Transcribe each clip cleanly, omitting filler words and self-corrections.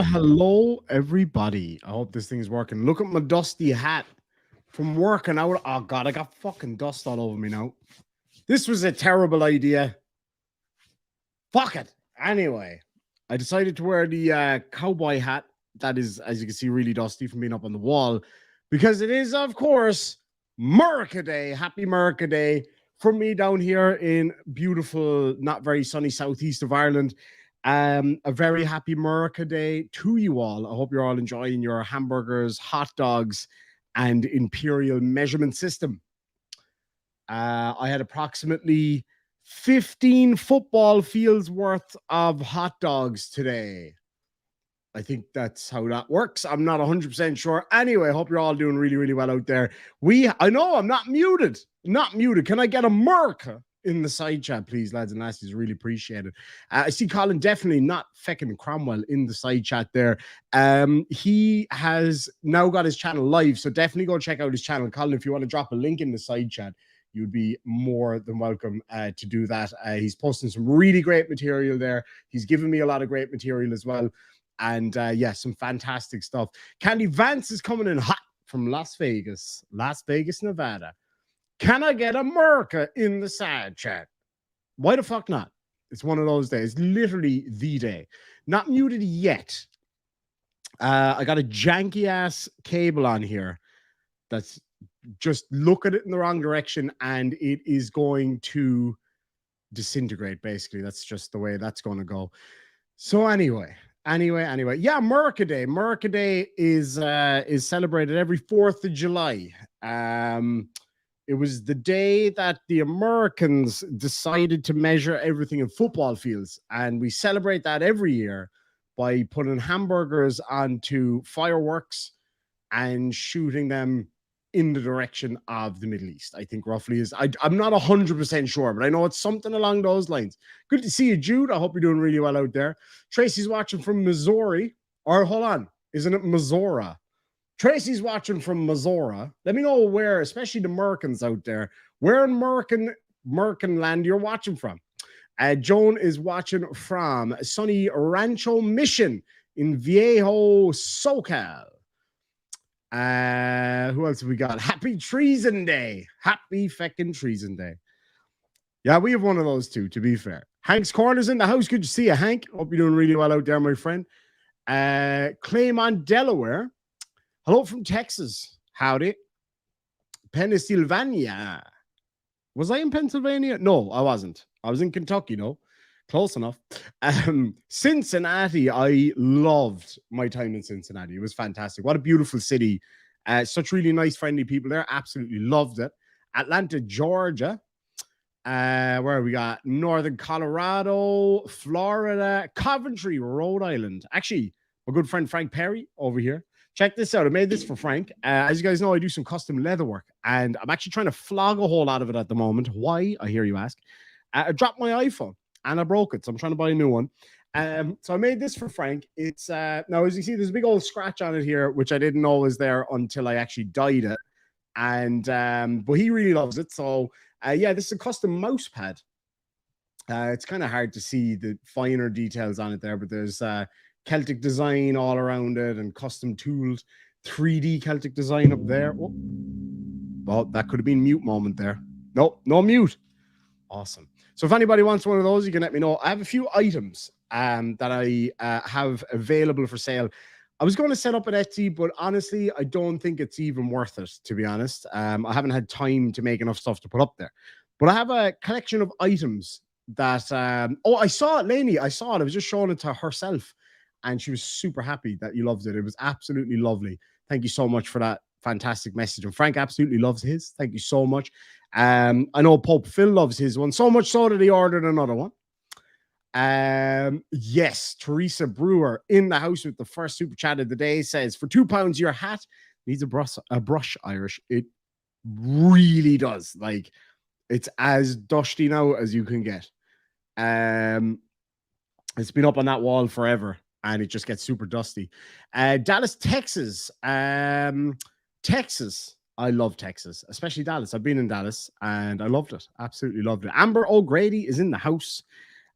hello, everybody. I hope this thing's working. Look at my dusty hat from working out. Oh, God, I got fucking dust all over me now. This was a terrible idea. Fuck it. Anyway, I decided to wear the cowboy hat that is, as you can see, really dusty from being up on the wall because it is, of course, Merca Day. Happy Merca Day from me down here in beautiful, not very sunny southeast of Ireland. A very happy Merca Day to you all. I hope you're all enjoying your hamburgers, hot dogs, and imperial measurement system. I had approximately 15 football fields worth of hot dogs today. I think that's how that works. I'm not 100% sure. Anyway, I hope you're all doing really, really well out there. I know I'm not muted. Not muted. Can I get a Merca in the side chat, please, lads and lassies? Really appreciate it. I see Colin definitely not fecking Cromwell in the side chat there. He has now got his channel live, so definitely go check out his channel. Colin, if you want to drop a link in the side chat, you'd be more than welcome to do that. He's posting some really great material there. He's given me a lot of great material as well. And yeah, some fantastic stuff. Candy Vance is coming in hot from Las Vegas, Nevada. Can I get a Merca in the side chat? Why the fuck not? It's one of those days. Literally the day. Not muted yet. I got a janky ass cable on here that's just look at it in the wrong direction and it is going to disintegrate. Basically, that's just the way that's going to go. So anyway, yeah, Merca Day. Merca Day is celebrated every 4th of July. It was the day that the Americans decided to measure everything in football fields, and we celebrate that every year by putting hamburgers onto fireworks and shooting them in the direction of the Middle East. I think roughly is. I'm not 100% sure, but I know it's something along those lines. Good to see you, Jude. I hope you're doing really well out there. Tracy's watching from Missouri. Or hold on, isn't it Missouri? Tracy's watching from Missouri. Let me know where, especially the Mercans out there, where in Mercan land you're watching from. Joan is watching from sunny Rancho Mission in Viejo, SoCal. Who else have we got? Happy Treason Day. Happy feckin' Treason Day. Yeah, we have one of those too, to be fair. Hank's Corner's in the house. Good to see you, Hank. Hope you're doing really well out there, my friend. Claymont, Delaware. Hello from Texas. Howdy. Pennsylvania. Was I in Pennsylvania? No, I wasn't. I was in Kentucky, no. Close enough. Cincinnati. I loved my time in Cincinnati. It was fantastic. What a beautiful city. Such really nice, friendly people there. Absolutely loved it. Atlanta, Georgia. Where we got Northern Colorado, Florida, Coventry, Rhode Island. Actually, my good friend Frank Perry over here. Check this out. I made this for Frank. As you guys know, I do some custom leather work, and I'm actually trying to flog a whole lot of it at the moment. Why? I hear you ask. I dropped my iPhone and I broke it, so I'm trying to buy a new one. So I made this for Frank. It's now, as you see, there's a big old scratch on it here, which I didn't know was there until I actually dyed it. And but he really loves it. So yeah, this is a custom mouse pad. It's kind of hard to see the finer details on it there, but there's Celtic design all around it and custom tooled 3D Celtic design up there. Oh, well, that could have been mute moment there. Nope, no mute. Awesome. So if anybody wants one of those, you can let me know. I have a few items that I have available for sale. I was going to set up an Etsy, but honestly, I don't think it's even worth it, to be honest. I haven't had time to make enough stuff to put up there. But I have a collection of items that... oh, I saw it, Lainey. I saw it. I was just showing it to herself, and she was super happy that you loved it. It was absolutely lovely. Thank you so much for that fantastic message. And Frank absolutely loves his. Thank you so much. I know Pope Phil loves his one, so much so that he ordered another one. Yes, Teresa Brewer in the house with the first super chat of the day says, for £2, your hat needs a brush, Irish. It really does. Like, it's as dusty now as you can get. It's been up on that wall forever, and it just gets super dusty. Dallas, Texas. Texas. I love Texas, especially Dallas. I've been in Dallas, and I loved it. Absolutely loved it. Amber O'Grady is in the house.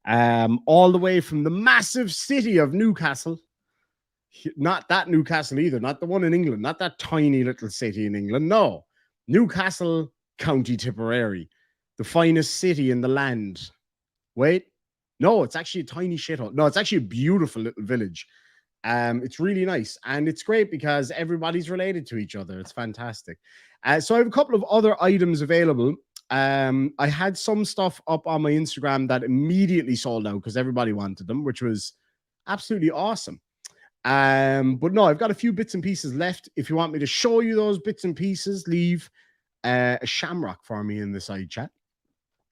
All the way from the massive city of Newcastle. Not that Newcastle either, not the one in England, not that tiny little city in England. No, Newcastle, County Tipperary, the finest city in the land. Wait, no, it's actually a tiny shithole. No, it's actually a beautiful little village. It's really nice, and it's great because everybody's related to each other. It's fantastic. So I have a couple of other items available. I had some stuff up on my Instagram that immediately sold out because everybody wanted them, which was absolutely awesome. But no, I've got a few bits and pieces left. If you want me to show you those bits and pieces, leave a shamrock for me in the side chat,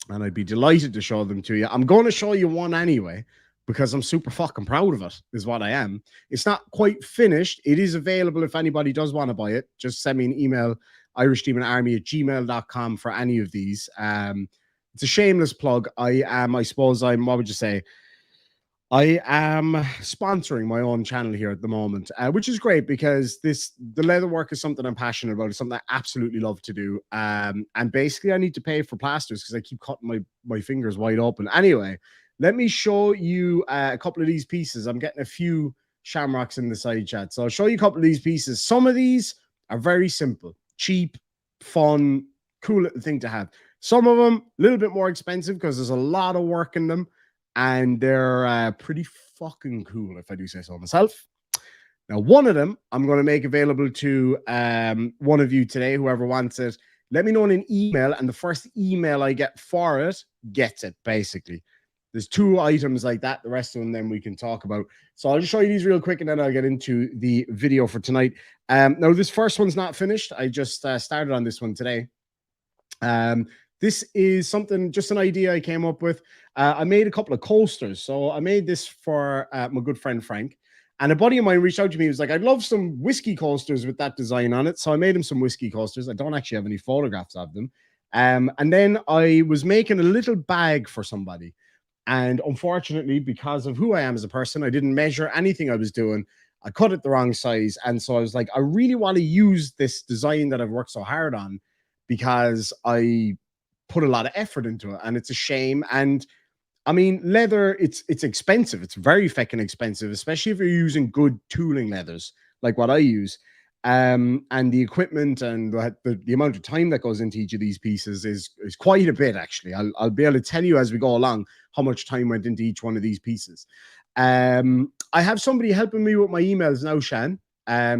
and I'd be delighted to show them to you. I'm going to show you one anyway because I'm super fucking proud of it, is what I am. It's not quite finished. It is available if anybody does want to buy it. Just send me an email, irishdemonarmy@gmail.com for any of these. It's a shameless plug. I suppose what would you say? I am sponsoring my own channel here at the moment, which is great because the leather work is something I'm passionate about. It's something I absolutely love to do. And basically I need to pay for plasters because I keep cutting my fingers wide open. Anyway, let me show you a couple of these pieces. I'm getting a few shamrocks in the side chat. So I'll show you a couple of these pieces. Some of these are very simple, cheap, fun, cool little thing to have. Some of them a little bit more expensive because there's a lot of work in them. And they're pretty fucking cool, if I do say so myself. Now, one of them I'm going to make available to one of you today, whoever wants it. Let me know in an email, and the first email I get for it gets it, basically. There's 2 items like that. The rest of them then we can talk about. So I'll just show you these real quick, and then I'll get into the video for tonight. Now, this first one's not finished. I just started on this one today. This is something, just an idea I came up with. I made a couple of coasters. So I made this for my good friend Frank. And a buddy of mine reached out to me. He was like, I'd love some whiskey coasters with that design on it. So I made him some whiskey coasters. I don't actually have any photographs of them. And then I was making a little bag for somebody. And unfortunately, because of who I am as a person, I didn't measure anything I was doing. I cut it the wrong size. And so I was like, I really want to use this design that I've worked so hard on because I put a lot of effort into it, and it's a shame. And I mean, leather, it's expensive. It's very fucking expensive, especially if you're using good tooling leathers like what I use. And the equipment and the amount of time that goes into each of these pieces is quite a bit, actually. I'll be able to tell you as we go along how much time went into each one of these pieces. I have somebody helping me with my emails now, Shan.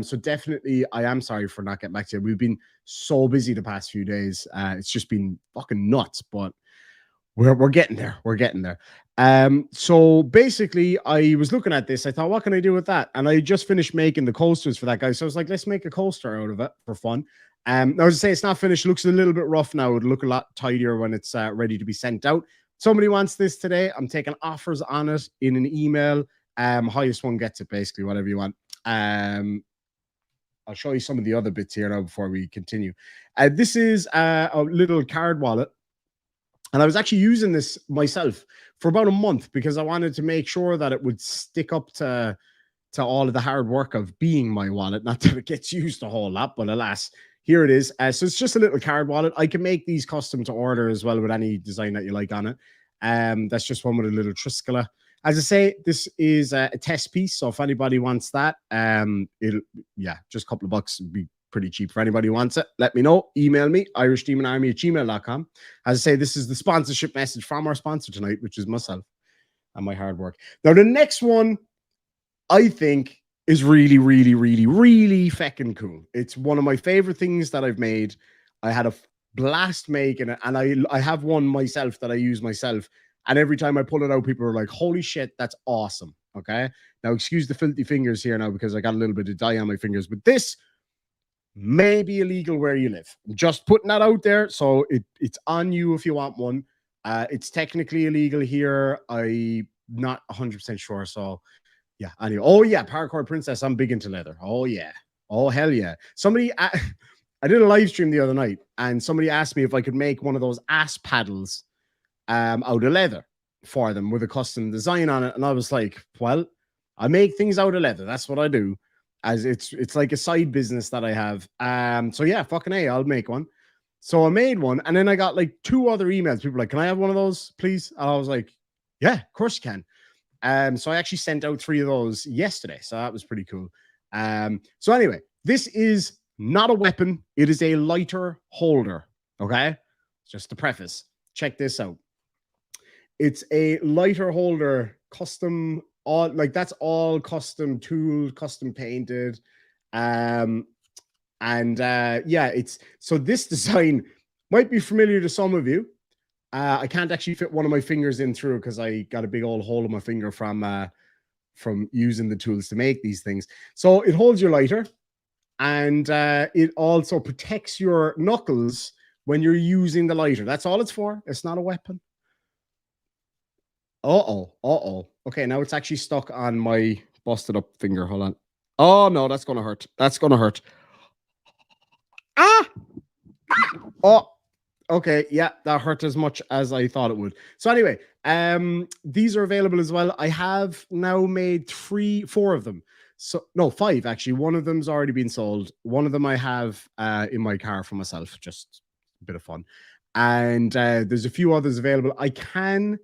So definitely, I am sorry for not getting back to you. We've been so busy the past few days. It's just been fucking nuts, but we're getting there. We're getting there. So basically, I was looking at this. I thought, what can I do with that? And I just finished making the coasters for that guy. So I was like, let's make a coaster out of it for fun. Now, as I say, it's not finished. It looks a little bit rough now. It'll look a lot tidier when it's ready to be sent out. Somebody wants this today. I'm taking offers on it in an email. Highest one gets it, basically, whatever you want. I'll show you some of the other bits here now before we continue. This is a little card wallet. And I was actually using this myself for about a month because I wanted to make sure that it would stick up to all of the hard work of being my wallet. Not that it gets used a whole lot, but alas, here it is. So it's just a little card wallet. I can make these custom to order as well with any design that you like on it. That's just one with a little Triscala. As I say, this is a test piece. So if anybody wants that, just a couple of bucks would be pretty cheap for anybody who wants it. Let me know. Email me, irishdemonarmy@gmail.com. As I say, this is the sponsorship message from our sponsor tonight, which is myself and my hard work. Now, the next one I think is really, really, really, really fucking cool. It's one of my favorite things that I've made. I had a blast making it, and I have one myself that I use myself. And every time I pull it out, people are like, holy shit, that's awesome. Okay. Now, excuse the filthy fingers here now because I got a little bit of dye on my fingers, but this may be illegal where you live. I'm just putting that out there. So it's on you if you want one. It's technically illegal here. I'm not 100% sure. So yeah. Anyway. Oh yeah. Paracord Princess. I'm big into leather. Oh yeah. Oh hell yeah. Somebody, I did a live stream the other night and somebody asked me if I could make one of those ass paddles out of leather for them with a custom design on it. And I was like, well, I make things out of leather. That's what I do. As it's like a side business that I have. So yeah, fucking A, I'll make one. So I made one, and then I got like 2 other emails. People were like, can I have one of those, please? And I was like, yeah, of course you can. So I actually sent out 3 of those yesterday. So that was pretty cool. So anyway, this is not a weapon. It is a lighter holder. Okay. Just to preface, check this out. It's a lighter holder, custom, all like that's all custom tool, custom painted. Um, and yeah, it's so this design might be familiar to some of you. I can't actually fit one of my fingers in through because I got a big old hole in my finger from using the tools to make these things. So it holds your lighter, and it also protects your knuckles when you're using the lighter. That's all it's for. It's not a weapon. Uh-oh. Uh-oh. Okay, now it's actually stuck on my busted up finger. Hold on. Oh no, that's gonna hurt. That's gonna hurt. Ah! Oh, okay, yeah, that hurt as much as I thought it would. So anyway, these are available as well. I have now made 4 of them. So no, 5 actually. One of them's already been sold. One of them I have in my car for myself, just a bit of fun. And there's a few others available. I can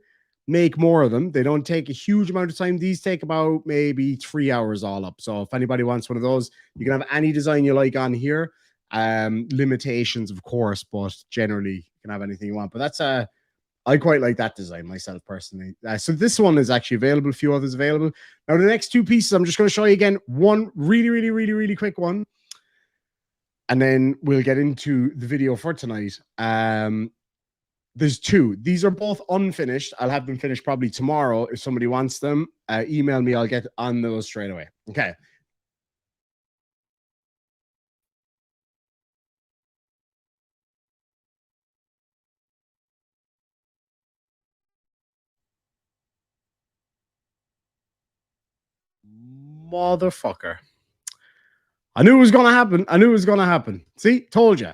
make more of them. They don't take a huge amount of time. These take about maybe 3 hours all up. So if anybody wants one of those, you can have any design you like on here. Limitations, of course, but generally you can have anything you want. But that's I quite like that design myself personally. So this one is actually available. A few others available. Now the next 2 pieces, I'm just going to show you again. One really quick one, and then we'll get into the video for tonight. There's 2. These are both unfinished. I'll have them finished probably tomorrow. If somebody wants them, email me. I'll get on those straight away. Okay. Motherfucker. I knew it was going to happen. I knew it was going to happen. See, told you.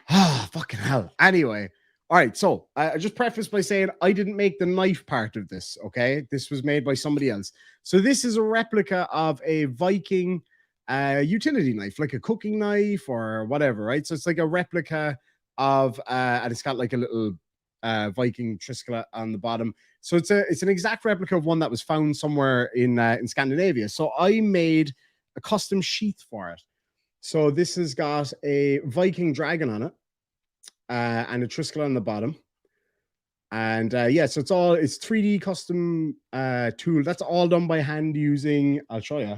Ah, fucking hell. Anyway, all right. So I just preface by saying I didn't make the knife part of this. Okay, this was made by somebody else. So this is a replica of a Viking utility knife, like a cooking knife or whatever, right? So it's like a replica of, and it's got like a little Viking triskelet on the bottom. So it's an exact replica of one that was found somewhere in Scandinavia. So I made a custom sheath for it. So this has got a Viking dragon on it, and a triskel on the bottom. And yeah, so it's 3D custom tool. That's all done by hand using, I'll show you.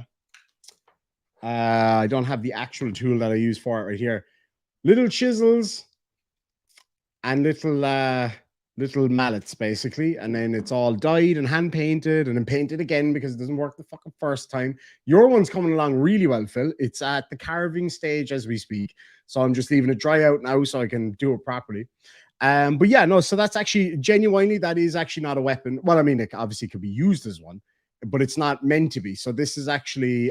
I don't have the actual tool that I use for it right here. Little chisels and little mallets basically, and then it's all dyed and hand painted and then painted again because it doesn't work the fucking first time. Your one's coming along really well, Phil. It's at the carving stage as we speak, so I'm just leaving it dry out now so I can do it properly. But yeah, no, so that's actually genuinely, that is actually not a weapon. Well, I mean, it obviously could be used as one, but it's not meant to be. So this is actually,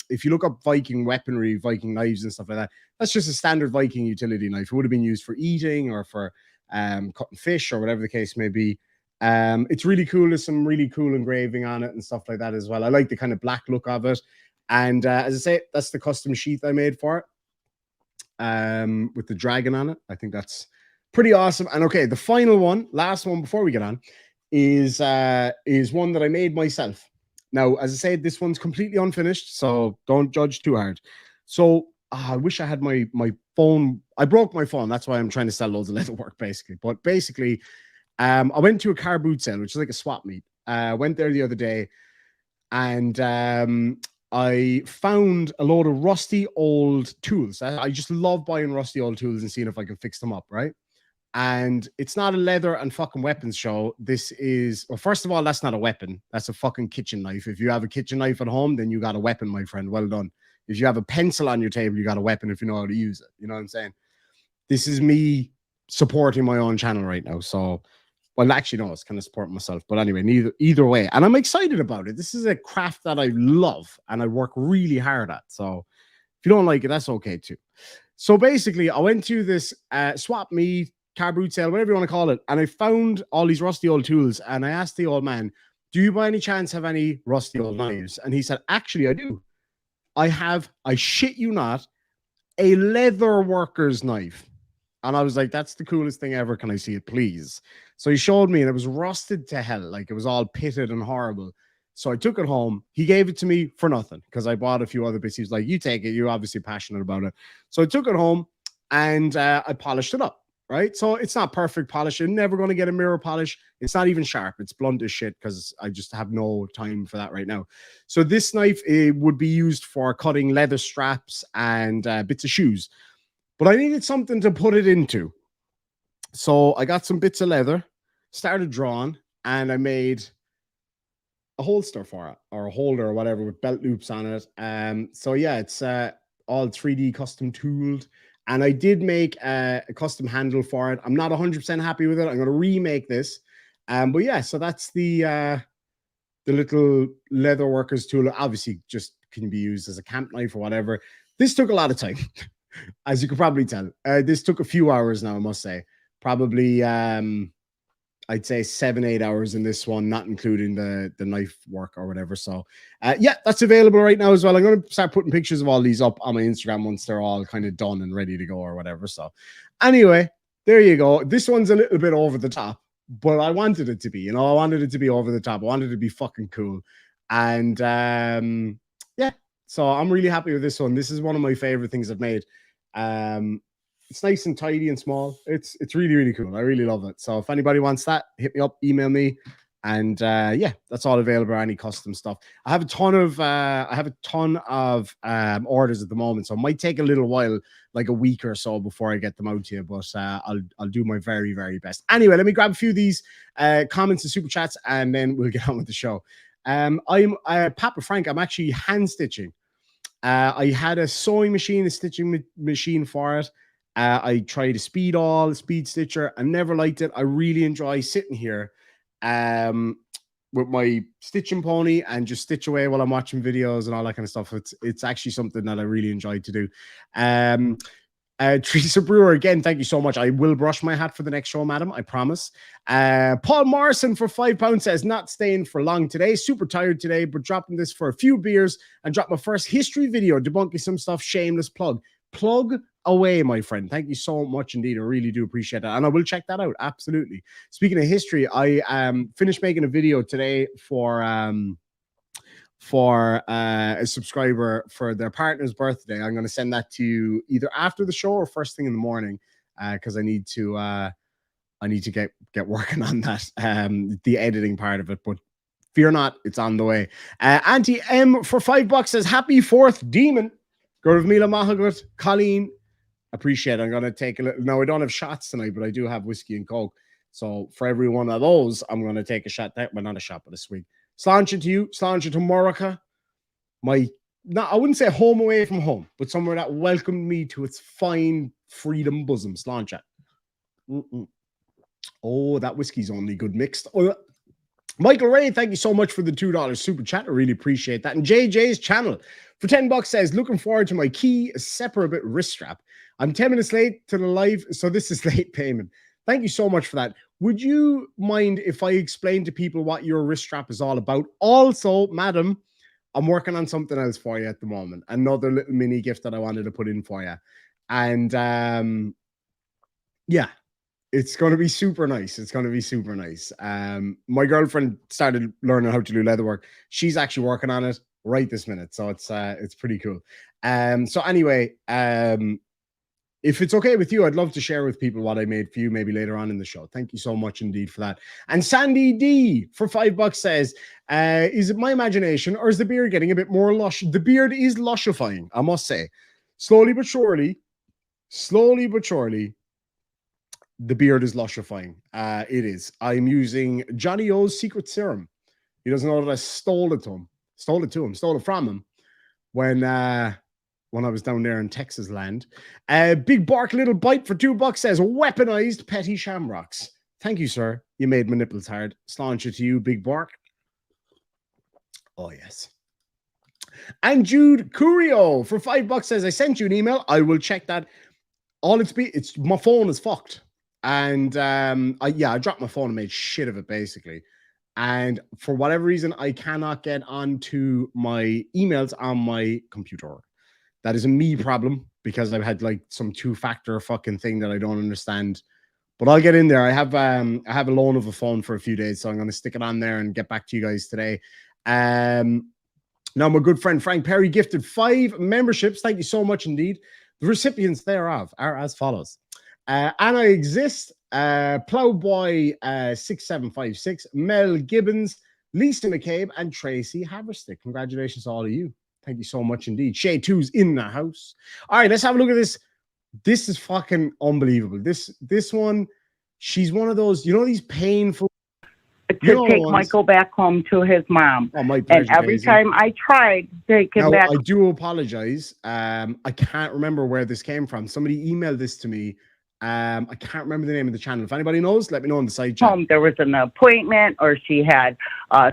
if you look up Viking weaponry, Viking knives and stuff like that, that's just a standard Viking utility knife. It would have been used for eating or for cutting fish or whatever the case may be. It's really cool. There's some really cool engraving on it and stuff like that as well. I like the kind of black look of it. And as I say, that's the custom sheath I made for it, with the dragon on it. I think that's pretty awesome. And okay, the final one, last one before we get on, is one that I made myself. Now, as I said, this one's completely unfinished, so don't judge too hard. So I wish I had my phone. I broke my phone. That's why I'm trying to sell loads of leatherwork, basically. But basically, I went to a car boot sale, which is like a swap meet. I went there the other day, and I found a load of rusty old tools. I just love buying rusty old tools and seeing if I can fix them up, right? And it's not a leather and fucking weapons show. This is, well, first of all, that's not a weapon. That's a fucking kitchen knife. If you have a kitchen knife at home, then you got a weapon, my friend. Well done. If you have a pencil on your table, you got a weapon if you know how to use it. You know what I'm saying? This is me supporting my own channel right now. So, well, actually, no, it's kind of supporting myself. But anyway, either way. And I'm excited about it. This is a craft that I love and I work really hard at. So if you don't like it, that's okay too. So basically, I went to this swap meet, car boot sale, whatever you want to call it, and I found all these rusty old tools. And I asked the old man, "Do you by any chance have any rusty old knives?" And he said, "Actually, I do. I have, I shit you not, a leather worker's knife." And I was like, that's the coolest thing ever. Can I see it, please? So he showed me, and it was rusted to hell. Like, it was all pitted and horrible. So I took it home. He gave it to me for nothing because I bought a few other bits. He was like, you take it. You're obviously passionate about it. So I took it home and I polished it up. Right. So it's not perfect polish. You're never going to get a mirror polish. It's not even sharp. It's blunt as shit because I just have no time for that right now. So this knife, it would be used for cutting leather straps and bits of shoes. But I needed something to put it into. So I got some bits of leather, started drawing, and I made a holster for it, or a holder or whatever, with belt loops on it. So yeah, it's all 3D custom tooled. And I did make a custom handle for it. I'm not 100% happy with it. I'm going to remake this. But yeah, so that's the little leather workers tool. Obviously, just can be used as a camp knife or whatever. This took a lot of time. As you could probably tell. This took a few hours now, I must say. Probably, I'd say 7-8 hours in this one, not including the knife work or whatever. So, yeah, that's available right now as well. I'm going to start putting pictures of all these up on my Instagram once they're all kind of done and ready to go or whatever. So, anyway, there you go. This one's a little bit over the top, but I wanted it to be. You know, I wanted it to be over the top. I wanted it to be fucking cool. And, yeah, so I'm really happy with this one. This is one of my favorite things I've made. It's nice and tidy and small. It's really, really cool. I really love it. So if anybody wants that, hit me up, email me. And yeah, that's all available. Any custom stuff. I have a ton of orders at the moment, so it might take a little while, like a week or so, before I get them out to you. But I'll do my very, very best. Anyway, let me grab a few of these comments and super chats, and then we'll get on with the show. I'm Papa Frank. I'm actually hand stitching. I had a sewing machine, a stitching machine for it. I tried a speed stitcher. I never liked it. I really enjoy sitting here with my stitching pony and just stitch away while I'm watching videos and all that kind of stuff. It's actually something that I really enjoy to do. Teresa Brewer, again, thank you so much. I will brush my hat for the next show, madam. I promise. Paul Morrison for £5 says, not staying for long today. Super tired today, but dropping this for a few beers and drop my first history video debunking some stuff. Shameless plug. Plug away, my friend. Thank you so much indeed. I really do appreciate that. And I will check that out. Absolutely. Speaking of history, I finished making a video today for a subscriber for their partner's birthday. I'm going to send that to you either after the show or first thing in the morning, because I need to get working on that, the editing part of it. But fear not, it's on the way. Auntie M for $5 says, happy 4th demon. Gurv Mila Mahagut, Colleen, appreciate it. I'm going to take a little. No, I don't have shots tonight, but I do have whiskey and Coke. So for every one of those, I'm going to take a shot. Well, not a shot, but a swig. Sláinte to you, sláinte to Morica. I wouldn't say home away from home, but somewhere that welcomed me to its fine freedom bosom. Sláinte. Oh, that whiskey's only good mixed. Oh, Michael Ray, thank you so much for the $2 super chat. I really appreciate that. And JJ's channel for $10 says, looking forward to my key separate wrist strap. I'm 10 minutes late to the live, so this is late payment. Thank you so much for that. Would you mind if I explain to people what your wrist strap is all about? Also, madam, I'm working on something else for you at the moment. Another little mini gift that I wanted to put in for you. And yeah, it's going to be super nice. It's going to be super nice. My girlfriend started learning how to do leatherwork. She's actually working on it right this minute. So it's pretty cool. So anyway, if it's okay with you, I'd love to share with people what I made for you maybe later on in the show. Thank you so much indeed for that. And Sandy D for $5 says, is it my imagination or is the beard getting a bit more lush? The beard is lushifying, I must say. Slowly but surely, the beard is lushifying. It is. I'm using Johnny O's secret serum. He doesn't know that I stole it from him when I was down there in Texas land. Big Bark Little Bite for $2 says, weaponized petty shamrocks. Thank you, sir. You made my nipples hard. Sláinte to you, Big Bark. Oh, yes. And Jude Curio for $5 says, I sent you an email. I will check that. It's my phone is fucked. And I dropped my phone and made shit of it, basically. And for whatever reason, I cannot get onto my emails on my computer. That is a me problem. because I've had like some two-factor fucking thing that I don't understand. But I'll get in there. I have a loan of a phone for a few days, so I'm going to stick it on there and get back to you guys today. Now, my good friend Frank Perry gifted 5 memberships. Thank you so much indeed. The recipients thereof are as follows. Anna Exist, Plowboy 6756, Mel Gibbons, Lisa McCabe, and Tracy Haverstick. Congratulations to all of you. Thank you so much indeed. Shay 2's in the house. All right, let's have a look at this. This is fucking unbelievable. This one, she's one of those, you know, these painful. To take Michael back home to his mom. Oh, my pleasure, and every Daisy. time I tried to take him back. I do apologize. I can't remember where this came from. Somebody emailed this to me. I can't remember the name of the channel. If anybody knows, let me know in the side chat. There was an appointment, or she had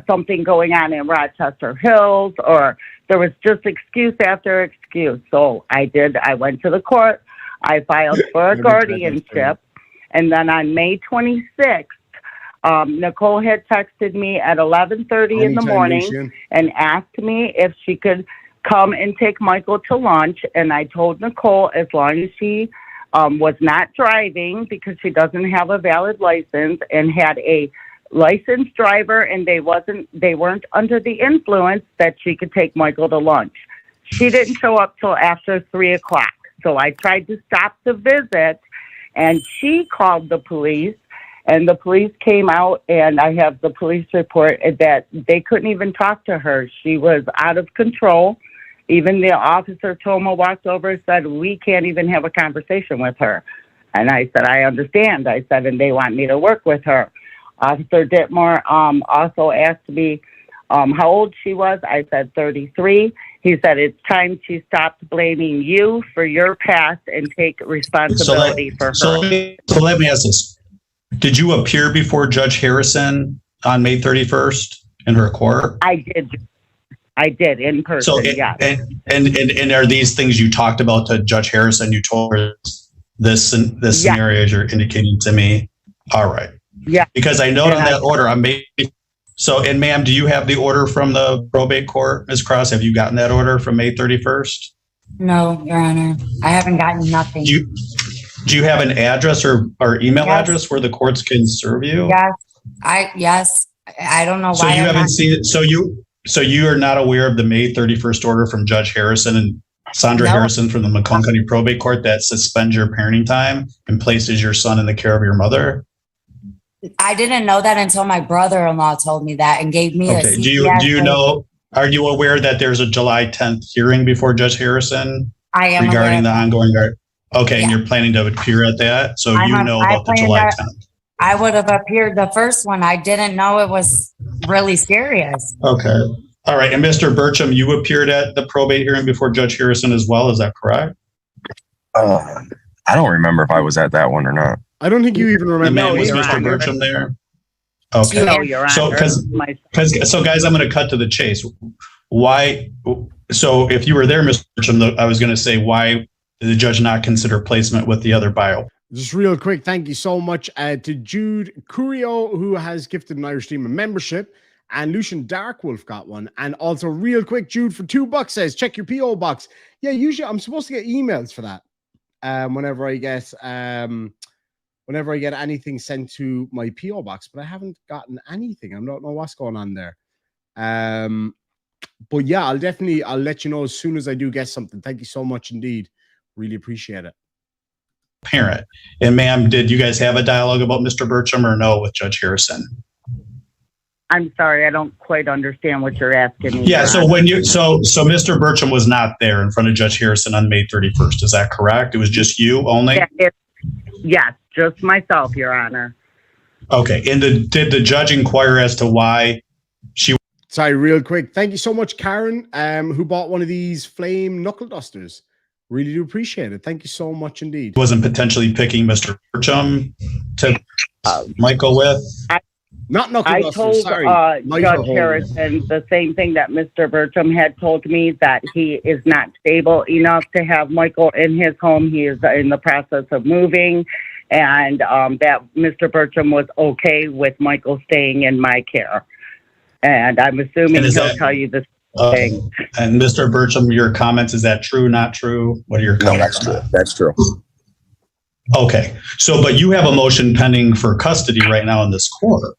something going on in Rochester Hills, or there was just excuse after excuse. So I went to the court. I filed for a guardianship. And then on May 26th, Nicole had texted me at 11:30 in the morning and asked me if she could come and take Michael to lunch. And I told Nicole, as long as she was not driving, because she doesn't have a valid license, and had a licensed driver, and they weren't under the influence, that she could take Michael to lunch. She didn't show up till after 3 o'clock. So I tried to stop the visit, and she called the police. And the police came out, and I have the police report that they couldn't even talk to her. She was out of control. Even the officer, Toma, walked over and said, we can't even have a conversation with her. And I said, I understand. I said, and they want me to work with her. Officer Ditmore also asked me how old she was. I said 33. He said, it's time she stopped blaming you for your past and take responsibility for her. So let me ask this. Did you appear before Judge Harrison on May 31st in her court? I did in person. So, yeah. And are these things you talked about to Judge Harrison? You told her this scenario as you're indicating to me. All right. Yeah. Because I note on that order, and ma'am, do you have the order from the probate court, Ms. Cross? Have you gotten that order from May 31st? No, Your Honor. I haven't gotten nothing. Do you have an address or email address where the courts can serve you? Yes. I don't know why. So you haven't seen it. So you are not aware of the May 31st order from Judge Harrison and Sandra Harrison from the Macomb County Probate Court that suspends your parenting time and places your son in the care of your mother? I didn't know that until my brother-in-law told me that and gave me a CPS. Do you know, are you aware that there's a July 10th hearing before Judge Harrison? I am regarding the ongoing. Okay, and you're planning to appear at that? So you know about the July 10th. I would have appeared the first one. I didn't know it was really serious. Okay. All right. And Mr. Burcham, you appeared at the probate hearing before Judge Harrison as well. Is that correct? I don't remember if I was at that one or not. I don't think you even remember. Was Mr. Burcham there? Okay. No, Your Honor. So guys, I'm going to cut to the chase. Why? So if you were there, Mr. Burcham, I was going to say, why did the judge not consider placement with the other bio? Just real quick, thank you so much to Jude Curio, who has gifted an Irish Demon membership, and Lucian Darkwolf got one. And also, real quick, Jude for $2 says, check your PO box. Yeah, usually I'm supposed to get emails for that. Whenever I get anything sent to my PO box, but I haven't gotten anything. I don't know what's going on there. But yeah, I'll let you know as soon as I do get something. Thank you so much indeed. Really appreciate it. Parent. And ma'am, did you guys have a dialogue about Mr. Burcham or no with Judge Harrison? I'm sorry, I don't quite understand what you're asking me. Yeah, so so Mr. Burcham was not there in front of Judge Harrison on May 31st. Is that correct? It was just you only? Yes, just myself, Your Honor. Okay. And did the judge inquire as to why she? Sorry, real quick. Thank you so much, Karen, who bought one of these flame knuckle dusters. Really do appreciate it. Thank you so much indeed. Wasn't potentially picking Mr. Burcham to Michael with? Not knuckle I dusters, told sorry. Judge Harrison the same thing that Mr. Burcham had told me, that he is not stable enough to have Michael in his home. He is in the process of moving, and that Mr. Burcham was okay with Michael staying in my care. And I'm assuming he'll tell you this. thing. And Mr. Burcham, your comments, is that true, not true? What are your No, comments that's on true. that? That's true. Okay. So, but you have a motion pending for custody right now in this court.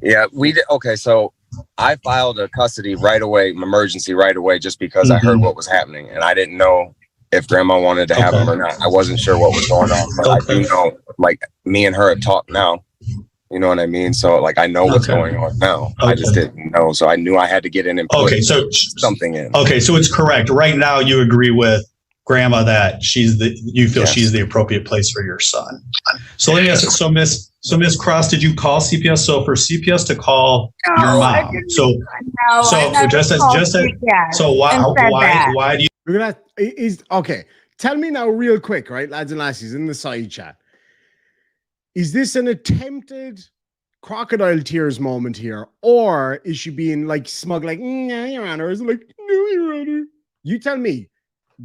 Yeah, we did. Okay, so I filed a custody right away, emergency right away, just because I heard what was happening, and I didn't know if Grandma wanted to have him or not. I wasn't sure what was going on, but I do know, like, me and her have talked now. You know what I mean? So, like, I know what's going on now. I just didn't know, so I knew I had to get in and put something in. Okay, so it's correct. Right now, you agree with Grandma that you feel she's the appropriate place for your son. So let me ask. So Miss Cross, did you call CPS? So for CPS to call your mom, why do you? Look at that. Is okay. Tell me now, real quick, right, lads and lassies, in the side chat. Is this an attempted crocodile tears moment here, or is she being like smug, like, "Yeah, Your Honor"? Is it like, "No, Your Honor"? You tell me.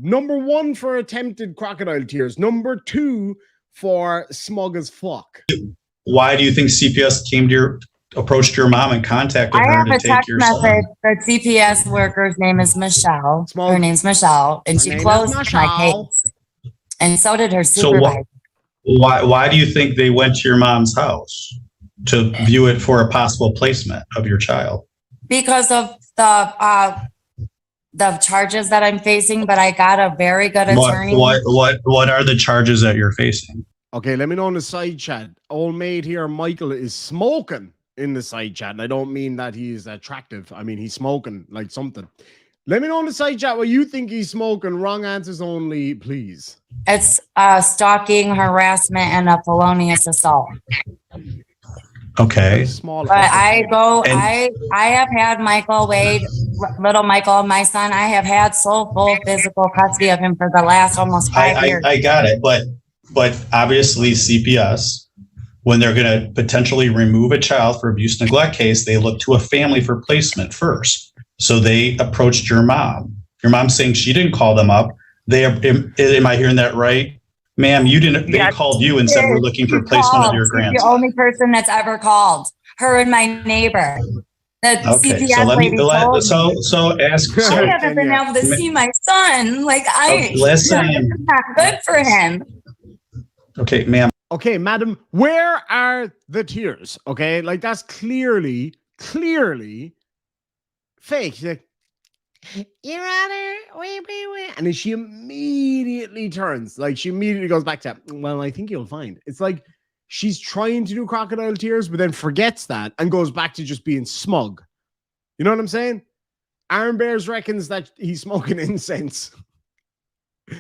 Number 1 for attempted crocodile tears. Number 2 for smug as fuck. Why do you think CPS approached your mom and contacted her to take your son? I have a text message. The CPS worker's name is Michelle. Her name's Michelle, and she closed my case. And so did her supervisor. So why do you think they went to your mom's house to view it for a possible placement of your child? Because of the charges that I'm facing, but I got a very good attorney. What are the charges that you're facing? Okay, let me know in the side chat. Old mate here, Michael, is smoking in the side chat. And I don't mean that he's attractive. I mean, he's smoking like something. Let me know in the side chat what you think he's smoking. Wrong answers only, please. It's stalking, harassment, and a felonious assault. Okay. But I have had Michael Wade, little Michael, my son. I have had full physical custody of him for the last almost 5 years. I got it. But obviously CPS, when they're going to potentially remove a child for abuse neglect case, they look to a family for placement first. So they approached your mom. Your mom's saying she didn't call them up. Am I hearing that right? Ma'am, you didn't. They called you and said we're looking for placement of your grandson. She's the only person that's ever called. Her and my neighbor. The CPS so let me. lady told me. So ask. I haven't been able to see my son. Like listen. It's not good for him. Okay, ma'am. Okay, madam, where are the tears? Okay, like that's clearly fake. She's like, Your Honor, wait. And then she immediately turns. Like, she immediately goes back to, well, I think you'll find. It's like she's trying to do crocodile tears, but then forgets that and goes back to just being smug. You know what I'm saying? Aaron Bears reckons that he's smoking incense.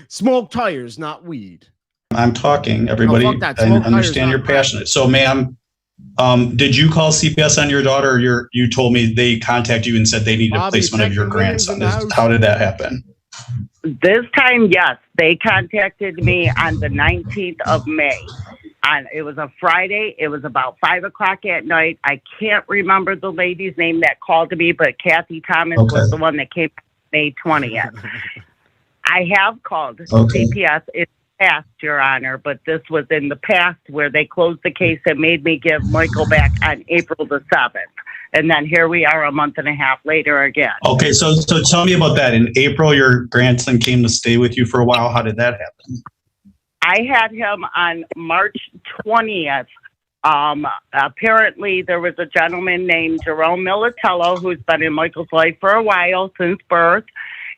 Smoke tires, not weed. I'm talking, everybody. I understand you're passionate. So, ma'am, did you call CPS on your daughter, or you told me they contacted you and said they need a placement of your grandson? How did that happen? This time, yes. They contacted me on the 19th of May. It was a Friday. It was about 5 o'clock at night. I can't remember the lady's name that called to me, but Kathy Thomas was the one that came May 20th. I have called CPS. It's past, Your Honor, but this was in the past where they closed the case and made me give Michael back on April the 7th. And then here we are a month and a half later again. Okay, so tell me about that. In April, your grandson came to stay with you for a while. How did that happen? I had him on March 20th. Apparently, there was a gentleman named Jerome Militello who's been in Michael's life for a while, since birth.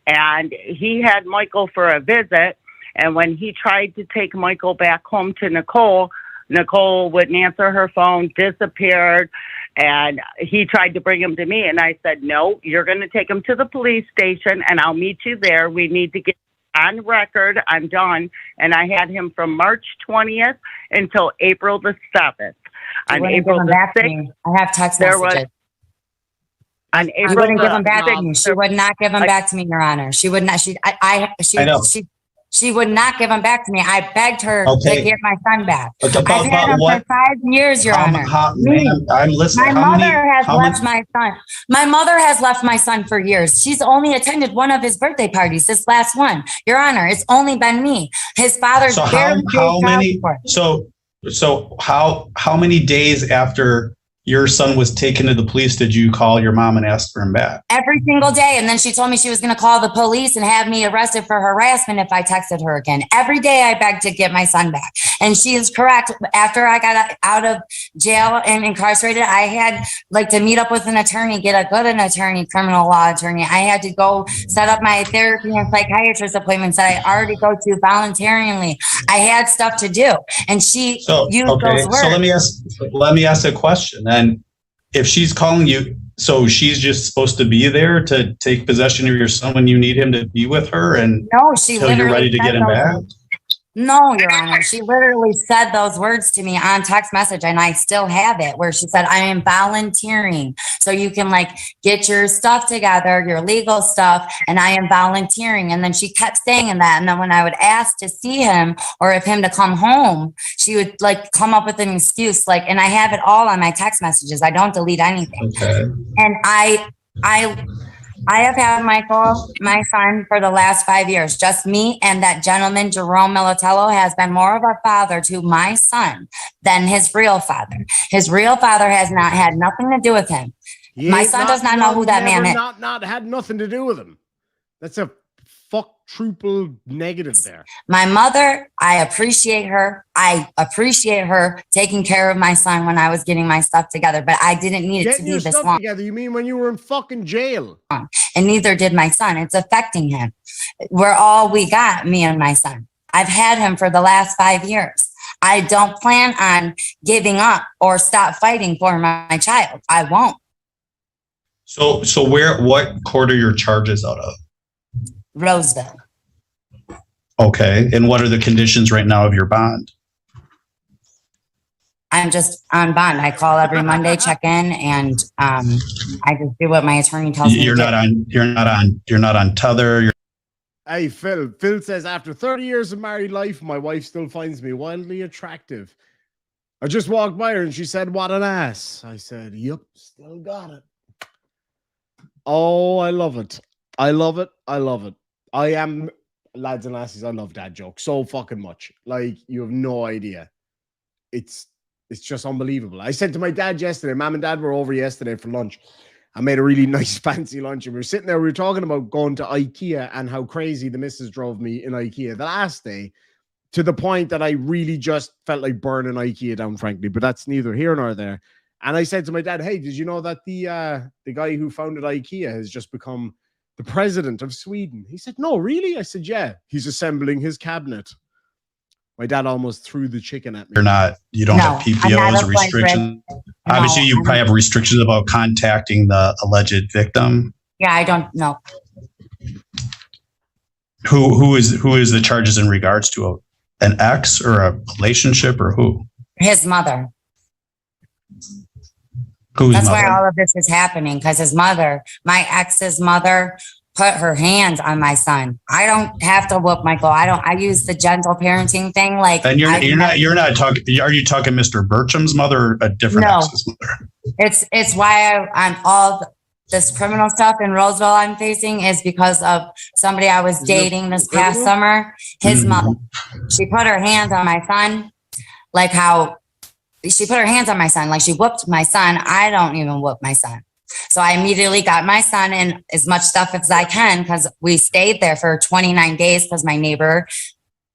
And he had Michael for a visit. And when he tried to take Michael back home to Nicole wouldn't answer her phone, disappeared. And he tried to bring him to me. And I said, no, you're going to take him to the police station and I'll meet you there. We need to get on record. I'm done. And I had him from March 20th until April the 7th. On April the 6th, I have text messages. On She April wouldn't give him back to me. She would not give him back to me, Your Honor. She would not. She would not give him back to me. I begged her to get my son back. I've had him for 5 years, Your Honor. I'm listening. My mother has left my son. My mother has left my son for years. She's only attended one of his birthday parties, this last one. Your Honor, it's only been me. His father's how many days after your son was taken to the police, did you call your mom and ask for him back? Every single day. And then she told me she was going to call the police and have me arrested for harassment if I texted her again. Every day I begged to get my son back. And she is correct. After I got out of jail and incarcerated, I had to meet up with an attorney, get a good attorney, criminal law attorney. I had to go set up my therapy and psychiatrist appointments that I already go to voluntarily. I had stuff to do. And she used those words. So let me ask a question. And if she's calling you, so she's just supposed to be there to take possession of your son when you need him to be with her, and no, she until you're ready to get him back? No, Your Honor. She literally said those words to me on text message, and I still have it, where she said, I am volunteering so you can get your stuff together, your legal stuff, and I am volunteering. And then she kept saying that. And then when I would ask to see him or if him to come home, she would come up with an excuse. And I have it all on my text messages. I don't delete anything. Okay. And I have had Michael, my son, for the last 5 years. Just me and that gentleman, Jerome Militello, has been more of a father to my son than his real father. His real father has not had nothing to do with him. My son does not know who that man is. Not had nothing to do with him. That's a triple negative there. My mother, I appreciate her. I appreciate her taking care of my son when I was getting my stuff together, but I didn't need it to be this long. Together, you mean when you were in fucking jail? And neither did my son. It's affecting him. We're all we got, me and my son. I've had him for the last 5 years. I don't plan on giving up or stop fighting for my child. I won't. So what court are your charges out of? Roseville. Okay. And what are the conditions right now of your bond? I'm just on bond. I call every Monday, check in, and I just do what my attorney tells me. You're not on tether. Hey, Phil. Phil says, after 30 years of married life, my wife still finds me wildly attractive. I just walked by her and she said, what an ass. I said, yep, still got it. Oh, I love it. I love it. I love it. I am, lads and lassies, I love dad jokes so fucking much. You have no idea. It's just unbelievable. I said to my dad yesterday, Mom and Dad were over yesterday for lunch. I made a really nice fancy lunch, and we were sitting there, we were talking about going to IKEA and how crazy the missus drove me in IKEA the last day, to the point that I really just felt like burning IKEA down, frankly, but that's neither here nor there. And I said to my dad, hey, did you know that the guy who founded IKEA has just become the president of Sweden? He said, no, really? I said, yeah, he's assembling his cabinet. My dad almost threw the chicken at me. You don't have PPOs or restrictions. Obviously, you probably have restrictions about contacting the alleged victim. Yeah, I don't know. Who is the charges in regards to? An ex or a relationship, or who? His mother. That's why all of this is happening, because his mother, my ex's mother, put her hands on my son. I don't have to whoop Michael. I use the gentle parenting thing. And you're not talking. Are you talking Mr. Bertram's mother or a different ex's mother? It's why I'm all this criminal stuff in Roseville I'm facing is because of somebody I was dating this past summer. His mother. She put her hands on my son, like how she put her hands on my son, like she whooped my son. I don't even whoop my son. So I immediately got my son in as much stuff as I can, because we stayed there for 29 days because my neighbor,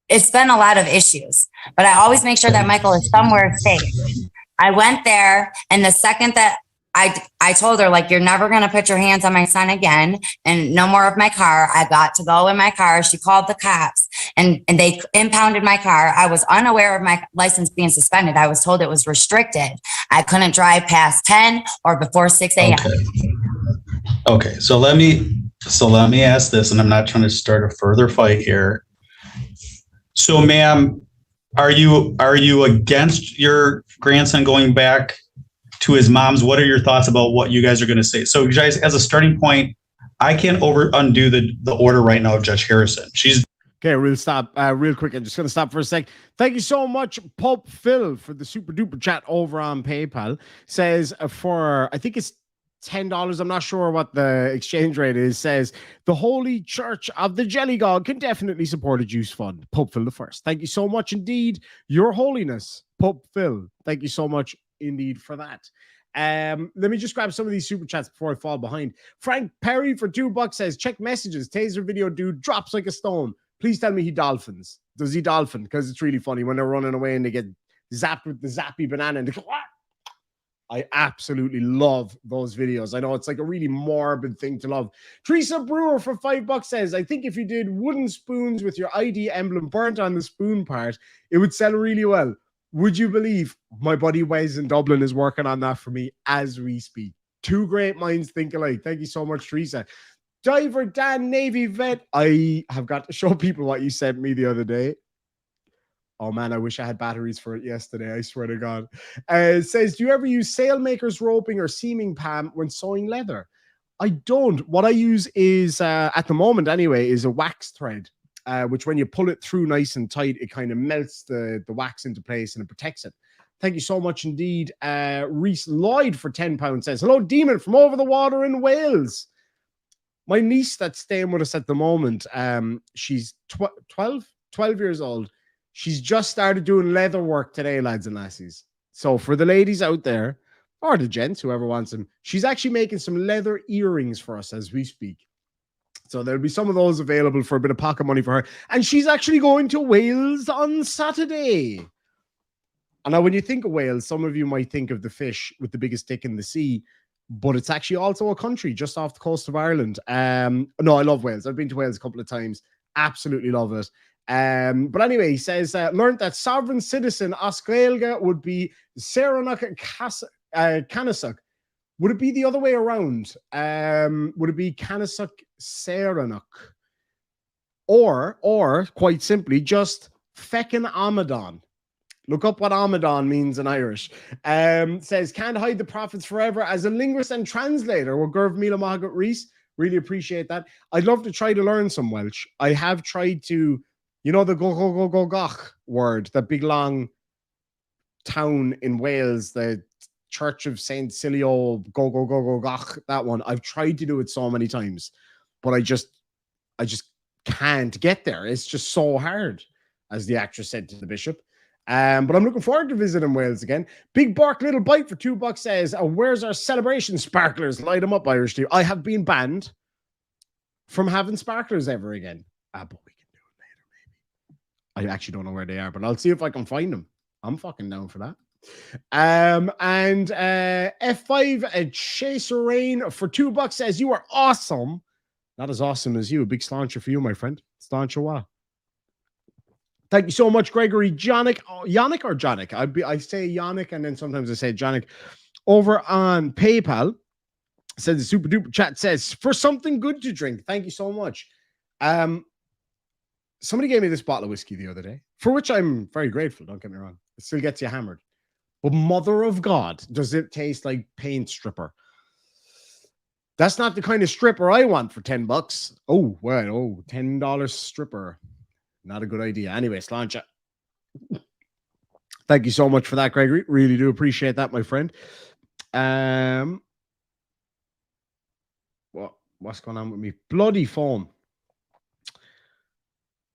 it's been a lot of issues, but I always make sure that Michael is somewhere safe. I went there, and the second that I told her, like, you're never going to put your hands on my son again, and no more of my car. I got to go in my car. She called the cops, and they impounded my car. I was unaware of my license being suspended. I was told it was restricted. I couldn't drive past 10 or before 6 a.m. Okay. So let me ask this, and I'm not trying to start a further fight here. So, ma'am, are you against your grandson going back to his mom's? What are your thoughts about what you guys are going to say? So, guys, as a starting point, I can't undo the order right now of Judge Harrison. Okay, we'll stop real quick. I'm just going to stop for a sec. Thank you so much, Pope Phil, for the super duper chat over on PayPal. Says for, I think it's $10. I'm not sure what the exchange rate is. Says the Holy Church of the Jelly God can definitely support a juice fund. Pope Phil the First. Thank you so much indeed, Your Holiness, Pope Phil. Thank you so much indeed for that. Let me just grab some of these super chats before I fall behind. Frank Perry for $2 says, check messages. Taser video dude drops like a stone. Please tell me he dolphins. Does he dolphin? Because it's really funny when they're running away and they get zapped with the zappy banana and they go, what? I absolutely love those videos. I know it's like a really morbid thing to love. Teresa Brewer for $5 says, I think if you did wooden spoons with your ID emblem burnt on the spoon part, it would sell really well. Would you believe my buddy Wes in Dublin is working on that for me as we speak? Two great minds think alike. Thank you so much, Teresa. Diver Dan Navy Vet. I have got to show people what you sent me the other day. Oh man, I wish I had batteries for it yesterday. I swear to God. It says, do you ever use sailmaker's roping or seaming palm when sewing leather? I don't. What I use is, at the moment anyway, is a wax thread, which when you pull it through nice and tight, it kind of melts the wax into place and it protects it. Thank you so much indeed. Reese Lloyd for £10 says, hello, Demon from over the water in Wales. My niece that's staying with us at the moment, she's 12 years old. She's just started doing leather work today, lads and lassies. So for the ladies out there, or the gents, whoever wants them, she's actually making some leather earrings for us as we speak. So there'll be some of those available for a bit of pocket money for her. And she's actually going to Wales on Saturday. And now when you think of Wales, some of you might think of the fish with the biggest dick in the sea, but it's actually also a country just off the coast of Ireland. No, I love Wales. I've been to Wales a couple of times. Absolutely love it. But anyway, he says, learned that sovereign citizen Oscailga would be Seranuk Canasuk. Would it be the other way around? Would it be Canasuk Seranuk? Or quite simply, just Feckin' Amadon. Look up what Amadon means in Irish. Says, can't hide the prophets forever as a linguist and translator. Well, Gurv Mila Mahagut Reese, really appreciate that. I'd love to try to learn some Welsh. I have tried to, you know, the go gach word, that big long town in Wales, the Church of St. Cilio, go gach, that one. I've tried to do it so many times, but I just can't get there. It's just so hard, as the actress said to the bishop. But I'm looking forward to visiting Wales again. Big Bark Little Bite for $2 says, where's our celebration sparklers? Light them up, Irish Steve. I have been banned from having sparklers ever again. But we can do it later, maybe. I actually don't know where they are, but I'll see if I can find them. I'm fucking down for that. And F5 Chaser Rain for $2 says, you are awesome. Not as awesome as you. Big slancher for you, my friend. Slancher what? Thank you so much, Gregory Yannick. Oh, Yannick or Janick? I say Yannick and then sometimes I say Janick. Over on PayPal, says the super duper chat says, for something good to drink. Thank you so much. Somebody gave me this bottle of whiskey the other day, for which I'm very grateful. Don't get me wrong. It still gets you hammered. But mother of God, does it taste like paint stripper? That's not the kind of stripper I want for $10. Oh, well, $10 stripper. Not a good idea. Anyway, Slancha. Thank you so much for that, Gregory. Really do appreciate that, my friend. What's going on with me? Bloody phone.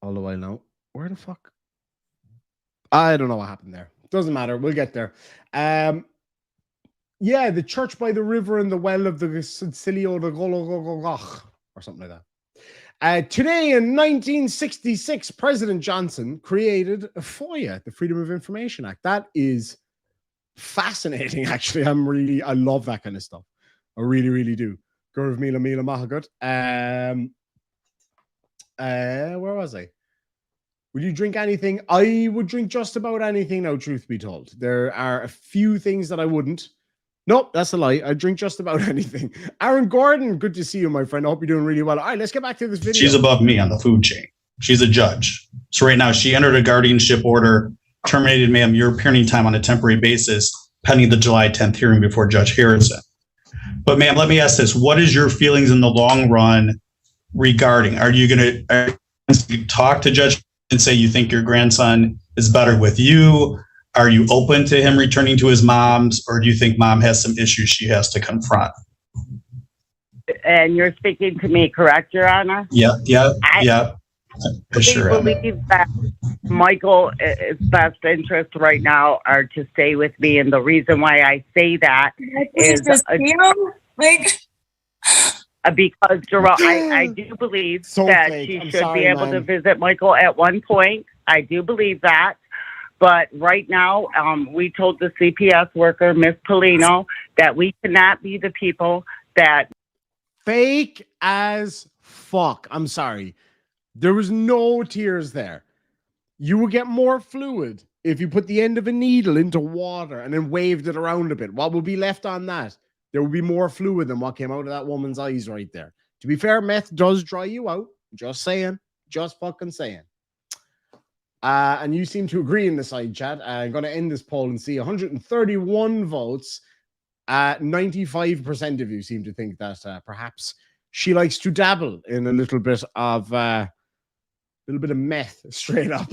All the way now. Where the fuck? I don't know what happened there. Doesn't matter. We'll get there. Yeah, the church by the river and the well of the Sicilio de Gologogogach, or something like that. Today in 1966, President Johnson created a FOIA, the Freedom of Information Act. That is fascinating, actually. I love that kind of stuff. I really, really do. Gurv Mila Mahagut. Where was I? Would you drink anything? I would drink just about anything now, truth be told. There are a few things that I wouldn't. Nope, that's a lie. I drink just about anything. Aaron Gordon, good to see you, my friend. I hope you're doing really well. All right, let's get back to this video. She's above me on the food chain. She's a judge. So right now, she entered a guardianship order, terminated, ma'am, your parenting time on a temporary basis, pending the July 10th hearing before Judge Harrison. But ma'am, let me ask this. What is your feelings in the long run regarding? Are you going to talk to Judge and say you think your grandson is better with you? Are you open to him returning to his mom's, or do you think mom has some issues she has to confront? And you're speaking to me, correct, Your Honor? Yeah. I sure am. believe that Michael's best interest right now are to stay with me, and the reason why I say that is because Jerome, I do believe So that fake. she I'm should sorry, be able man. to visit Michael at one point. I do believe that. But right now, we told the CPS worker, Miss Polino, that we cannot be the people that... Fake as fuck. I'm sorry. There was no tears there. You will get more fluid if you put the end of a needle into water and then waved it around a bit. What will be left on that? There will be more fluid than what came out of that woman's eyes right there. To be fair, meth does dry you out. Just saying. Just fucking saying. And you seem to agree in the side chat. I'm going to end this poll and see 131 votes. 95% of you seem to think that perhaps she likes to dabble in a little bit of meth, straight up.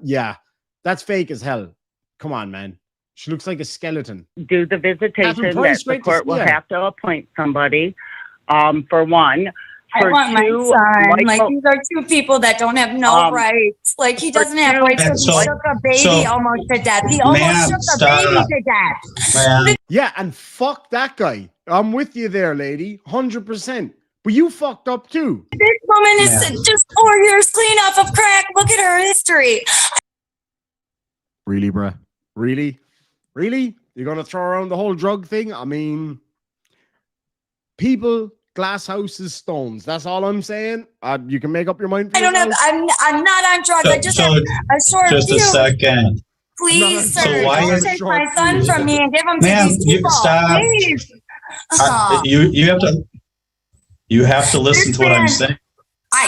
Yeah, that's fake as hell. Come on, man. She looks like a skeleton. Do the visitation that the court will have to appoint somebody. For one. I want my son. Like, these are two people that don't have no rights. Like, he doesn't have rights because he shook a baby almost to death. He almost shook a baby to death. Yeah, and fuck that guy. I'm with you there, lady. 100%. But you fucked up too. This woman is just 4 years clean off of crack. Look at her history. Really, bruh? Really? Really? You're going to throw around the whole drug thing? I mean, people... glass houses, stones. That's all I'm saying. You can make up your mind. I don't have. I'm not on drugs. I just have a short Just fuse. a second. Please, sir. So why don't take my son from me and give him to these people. Stop. Please. You have to listen to what I'm saying.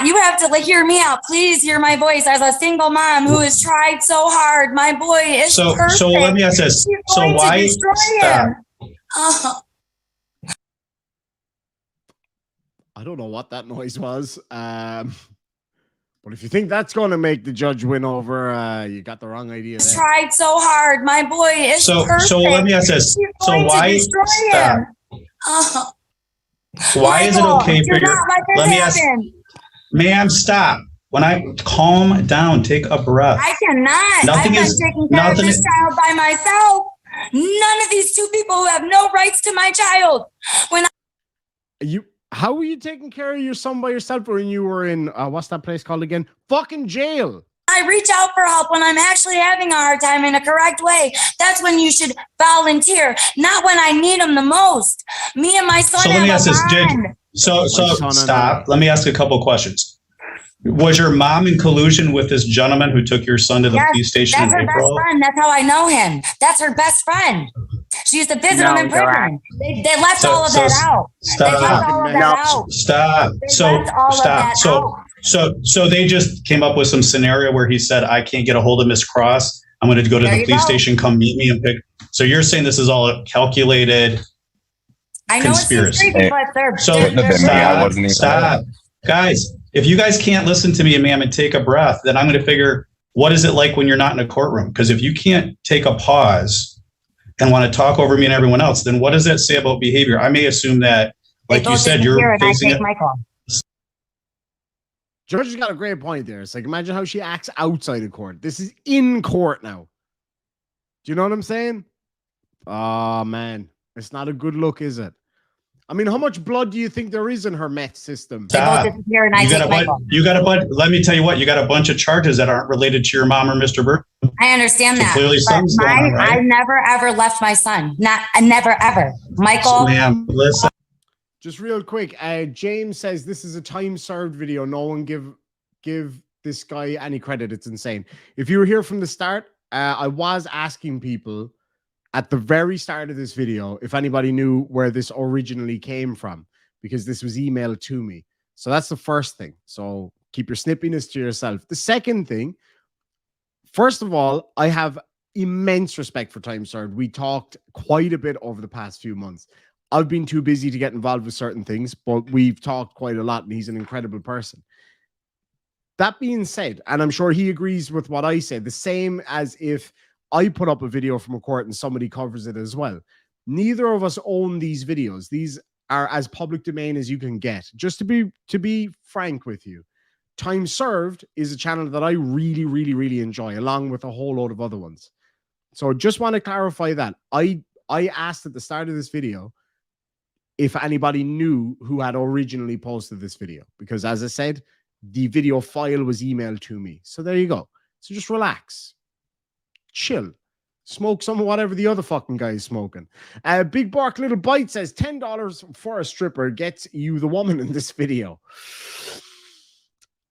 You have to hear me out. Please hear my voice as a single mom who has tried so hard. My boy is perfect. So let me ask this. So why stop? I don't know what that noise was. But if you think that's going to make the judge win over, you got the wrong idea there. Tried so hard. My boy is perfect. So let me ask this. So why stop? Why is it okay for your... Let me ask... Ma'am, stop. When I calm down, take a breath. I cannot. Nothing I've is been taking care of this child by myself. None of these two people who have no rights to my child. How were you taking care of your son by yourself when you were in, what's that place called again? Fucking jail. I reach out for help when I'm actually having a hard time in a correct way. That's when you should volunteer, not when I need them the most. Me and my son have a bond. So stop. Let me ask a couple questions. Was your mom in collusion with this gentleman who took your son to the police station in April? That's her best friend. That's how I know him. That's her best friend. She used to visit him in prison. They left all of that out. Stop. So they just came up with some scenario where he said, I can't get a hold of Miss Cross. I'm going to go to the police station, come meet me and pick. So you're saying this is all a calculated conspiracy. I know it's crazy, but stop. Guys, if you guys can't listen to me, ma'am, and take a breath, then I'm going to figure, what is it like when you're not in a courtroom? Because if you can't take a pause and want to talk over me and everyone else, then what does that say about behavior? I may assume that, like you said, you're facing it. George has got a great point there. It's like, imagine how she acts outside of court. This is in court now. Do you know what I'm saying? Oh, man. It's not a good look, is it? I mean, how much blood do you think there is in her meth system? Let me tell you what, you got a bunch of charges that aren't related to your mom or Mr. Bird. I understand that. Clearly something's going on, right? I never ever left my son. Never ever. Michael. Ma'am, listen. Just real quick, James says this is a time served video. No one give this guy any credit. It's insane. If you were here from the start, I was asking people at the very start of this video if anybody knew where this originally came from, because this was emailed to me. So that's the first thing. So keep your snippiness to yourself. The second thing, first of all, I have immense respect for time served. We talked quite a bit over the past few months. I've been too busy to get involved with certain things, but we've talked quite a lot, and he's an incredible person. That being said, and I'm sure he agrees with what I said, the same as if I put up a video from a court and somebody covers it as well. Neither of us own these videos. These are as public domain as you can get. Just to be frank with you, Time Served is a channel that I really, really, really enjoy, along with a whole load of other ones. So just want to clarify that. I asked at the start of this video if anybody knew who had originally posted this video, because as I said, the video file was emailed to me. So there you go. So just relax, chill, smoke some of whatever the other fucking guy is smoking. Big Bark Little Bite says $10 for a stripper gets you the woman in this video.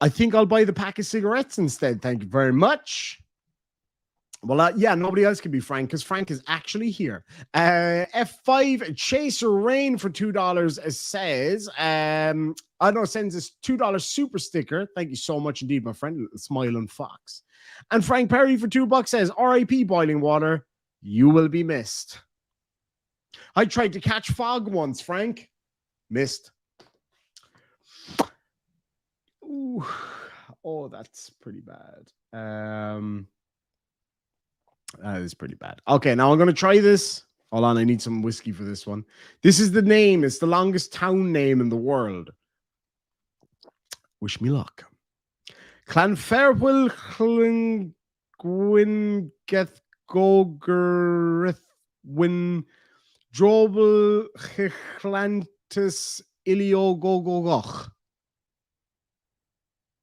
I think I'll buy the pack of cigarettes instead. Thank you very much. Well, yeah, nobody else can be Frank because Frank is actually here. F5 Chaser Rain for $2 says, I know, sends us $2 super sticker. Thank you so much indeed, my friend. Little smiling fox. And Frank Perry for $2 says, RIP Boiling Water, you will be missed. I tried to catch fog once, Frank. Missed. Ooh. Oh, that's pretty bad. That is pretty bad. Okay, now I'm going to try this. Hold on, I need some whiskey for this one. This is the name. It's the longest town name in the world. Wish me luck. Clanferwil Gwingeth Gogurith Win Drobel Chlantis Iliogogogoch.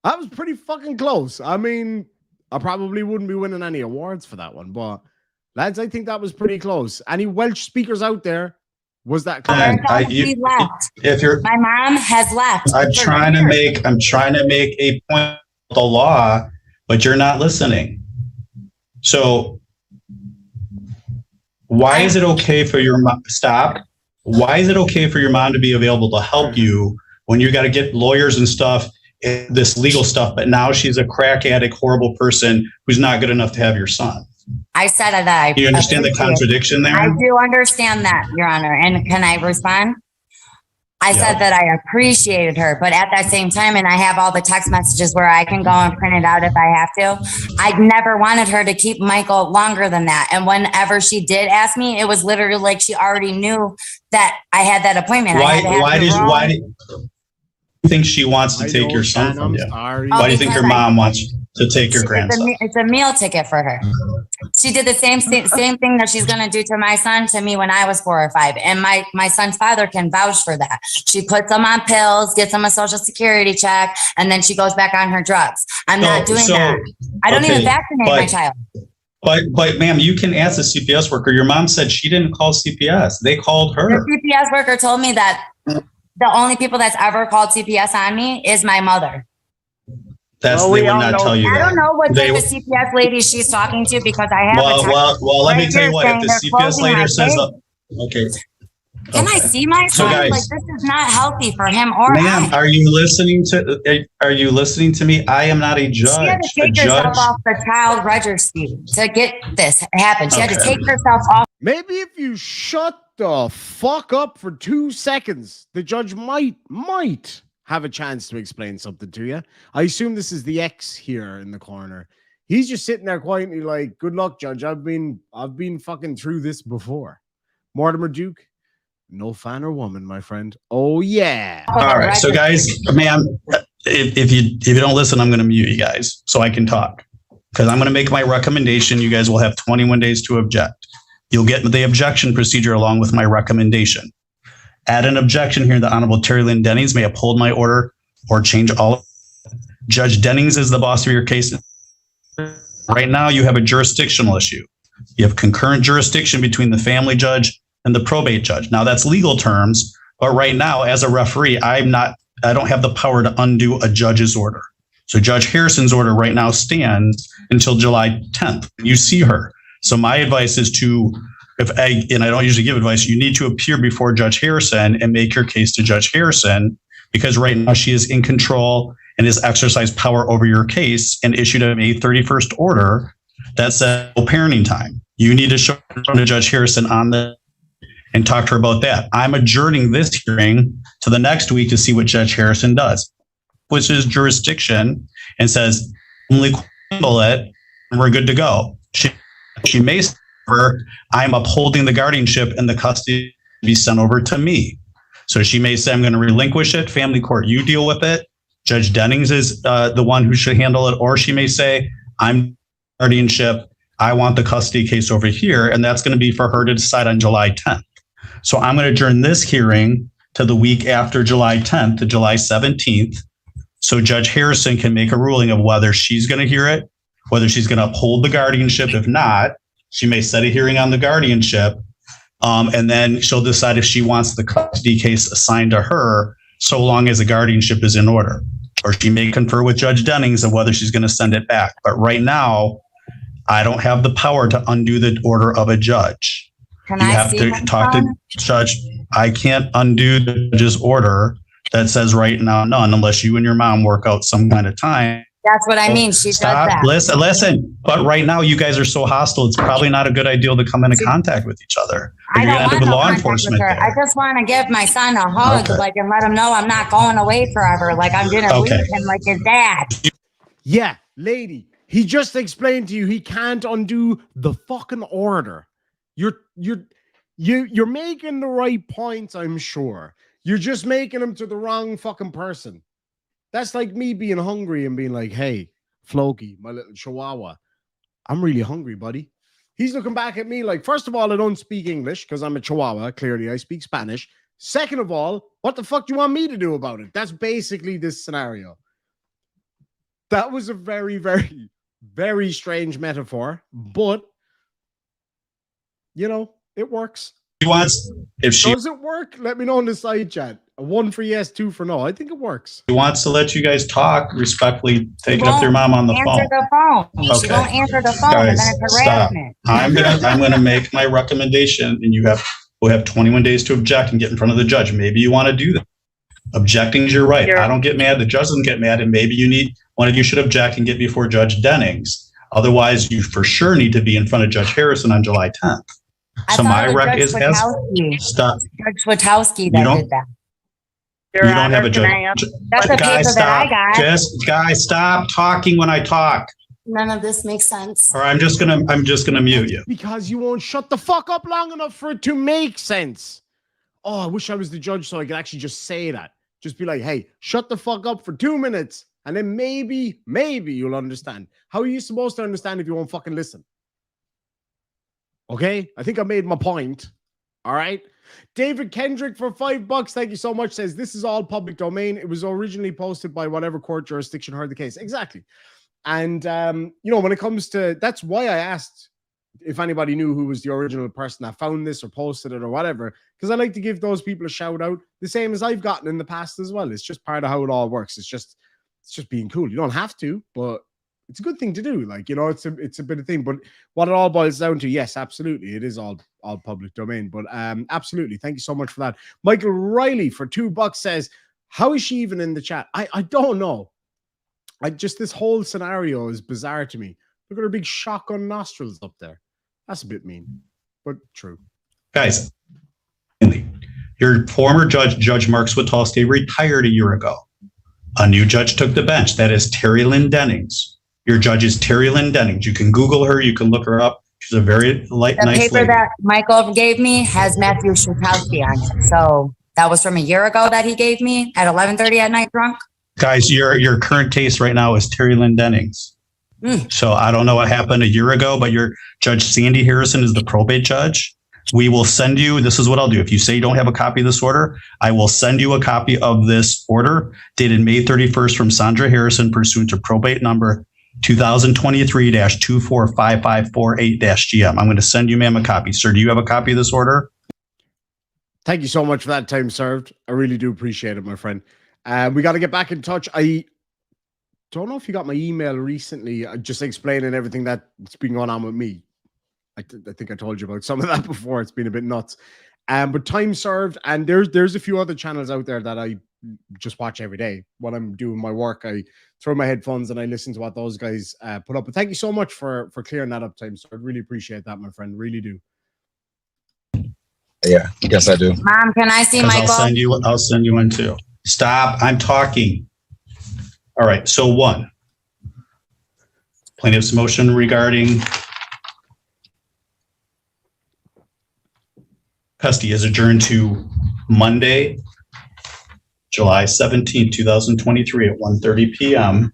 That was pretty fucking close. I mean, I probably wouldn't be winning any awards for that one, but lads, I think that was pretty close. Any Welsh speakers out there? Was that close? She left. If you're, My mom has left. I'm trying to make a point of the law, but you're not listening. So why is it okay for your mom? Stop. Why is it okay for your mom to be available to help you when you got to get lawyers and stuff? This legal stuff, but now she's a crack addict, horrible person who's not good enough to have your son. I said that. You understand the contradiction there? I do understand that, Your Honor. And can I respond? I said that I appreciated her, but at that same time, and I have all the text messages where I can go and print it out if I have to. I never wanted her to keep Michael longer than that. And whenever she did ask me, it was literally like she already knew that I had that appointment. Why do you think she wants to take your son from you? Why do you think your mom wants to take your grandson? It's a meal ticket for her. She did the same thing that she's going to do to my son to me when I was 4 or 5. And my son's father can vouch for that. She puts him on pills, gets him a social security check, and then she goes back on her drugs. I'm not doing that. I don't even vaccinate my child. But ma'am, you can ask the CPS worker. Your mom said she didn't call CPS. They called her. The CPS worker told me that the only people that's ever called CPS on me is my mother. They would not tell you that. I don't know what type of CPS lady she's talking to because I have well, let me tell you what. If the CPS lady says, okay. Can I see my son? So guys, like, this is not healthy for him or ma'am, I. are you listening to me? I am not a judge. She had to take herself off the child registry to get this happen. She had to take herself off. Maybe if you shut the fuck up for 2 seconds, the judge might have a chance to explain something to you. I assume this is the ex here in the corner. He's just sitting there quietly like, good luck, judge. I've been fucking through this before. Mortimer Duke, no fan or woman, my friend. Oh yeah. All right. So guys, ma'am, if you don't listen, I'm going to mute you guys so I can talk because I'm going to make my recommendation. You guys will have 21 days to object. You'll get the objection procedure along with my recommendation. Add an objection here. The Honorable Terry Lynn Dennings may uphold my order or change all. Judge Dennings is the boss of your case. Right now, you have a jurisdictional issue. You have concurrent jurisdiction between the family judge and the probate judge. Now, that's legal terms, but right now, as a referee, I don't have the power to undo a judge's order. So Judge Harrison's order right now stands until July 10th. You see her. So my advice is I don't usually give advice, you need to appear before Judge Harrison and make your case to Judge Harrison because right now she is in control and has exercised power over your case and issued a May 31st order that says no parenting time. You need to show to Judge Harrison on the and talk to her about that. I'm adjourning this hearing to the next week to see what Judge Harrison does, which is jurisdiction and says, only handle it and we're good to go. She may say, I'm upholding the guardianship and the custody to be sent over to me. So she may say, I'm going to relinquish it. Family court, you deal with it. Judge Dennings is the one who should handle it, or she may say, I'm guardianship. I want the custody case over here. And that's going to be for her to decide on July 10th. So I'm going to adjourn this hearing to the week after July 10th to July 17th. So Judge Harrison can make a ruling of whether she's going to hear it, whether she's going to uphold the guardianship. If not, she may set a hearing on the guardianship. And then she'll decide if she wants the custody case assigned to her, so long as the guardianship is in order. Or she may confer with Judge Dennings of whether she's going to send it back. But right now, I don't have the power to undo the order of a judge. Can You I have see to my talk to son? Judge. I can't undo the judge's order that says right now none, unless you and your mom work out some kind of time. That's what I mean. She does that. Listen. But right now, you guys are so hostile. It's probably not a good idea to come into contact with each other. I You're don't gonna end up want with no law contact enforcement with her. there. I just want to give my son a hug, Okay. and let him know I'm not going away forever. Like I'm gonna Okay. leave him like his dad. Yeah, lady. He just explained to you he can't undo the fucking order. You're making the right points, I'm sure. You're just making him to the wrong fucking person. That's like me being hungry and being like, hey, Floki, my little chihuahua, I'm really hungry, buddy. He's looking back at me like, first of all, I don't speak English because I'm a chihuahua. Clearly, I speak Spanish. Second of all, what the fuck do you want me to do about it? That's basically this scenario. That was a very, very, very strange metaphor, but, you know, it works. Does it work? Let me know in the side chat. 1 for yes, 2 for no. I think it works. She wants to let you guys talk, respectfully take it up to your mom on the phone. Answer the phone. She Okay. won't answer the phone, and then it's harassment. I'm gonna make my recommendation, and we'll have 21 days to object and get in front of the judge. Maybe you want to do that. Objecting is your right. Sure. I don't get mad. The judge doesn't get mad, and maybe one of you should object and get before Judge Dennings. Otherwise, you for sure need to be in front of Judge Harrison on July 10th. I So thought my it was rec Judge is Witowski. stop. Judge Witowski You that don't- did that. Your You don't Honor, have a can judge. I ask- That's the Guys, paper that I stop. got. Guys, stop talking when I talk, None of this makes sense. or I'm just gonna mute you. Because you won't shut the fuck up long enough for it to make sense. Oh, I wish I was the judge so I could actually just say that. Just be like, hey, shut the fuck up for 2 minutes. And then maybe you'll understand. How are you supposed to understand if you won't fucking listen? Okay? I think I made my point. All right? David Kendrick for $5. Thank you so much. Says this is all public domain. It was originally posted by whatever court jurisdiction heard the case. Exactly. And, you know, when it comes to, that's why I asked if anybody knew who was the original person that found this or posted it or whatever, because I like to give those people a shout out, the same as I've gotten in the past as well. It's just part of how it all works. It's just being cool. You don't have to, but it's a good thing to do. Like, you know, it's a bit of thing. But what it all boils down to, yes, absolutely, it is all public domain. But absolutely, thank you so much for that. Michael Riley for $2 says, how is she even in the chat? I don't know. This whole scenario is bizarre to me. Look at her big shotgun nostrils up there. That's a bit mean, but true. Guys, your former judge Mark Switowski, retired a year ago. A new judge took the bench. That is Terry Lynn Dennings. Your judge is Terry Lynn Dennings. You can Google her. You can look her up. She's a very nice paper lady. that Michael gave me has Matthew Witowski on it. So that was from a year ago that he gave me at 11:30 at night drunk. Guys, your current case right now is Terry Lynn Dennings. So I don't know what happened a year ago, but your Judge Sandy Harrison is the probate judge. We will send you, this is what I'll do. If you say you don't have a copy of this order, I will send you a copy of this order dated May 31st from Sandra Harrison pursuant to probate number 2023-245548-GM. I'm going to send you, ma'am, a copy. Sir, do you have a copy of this order? Thank you so much for that time served. I really do appreciate it, my friend. We got to get back in touch. I don't know if you got my email recently, just explaining everything that's been going on with me. I think I told you about some of that before. It's been a bit nuts. But time served, and there's a few other channels out there that I just watch every day. When I'm doing my work, I throw my headphones and I listen to what those guys put up. But thank you so much for clearing that up, time. So I really appreciate that, my friend. Really do. Yeah, yes, I do. Mom, can I see Michael? I'll send you one too. Stop, I'm talking. All right, so 1. Plaintiff's motion regarding custody is adjourned to Monday, July 17, 2023 at 1:30 p.m.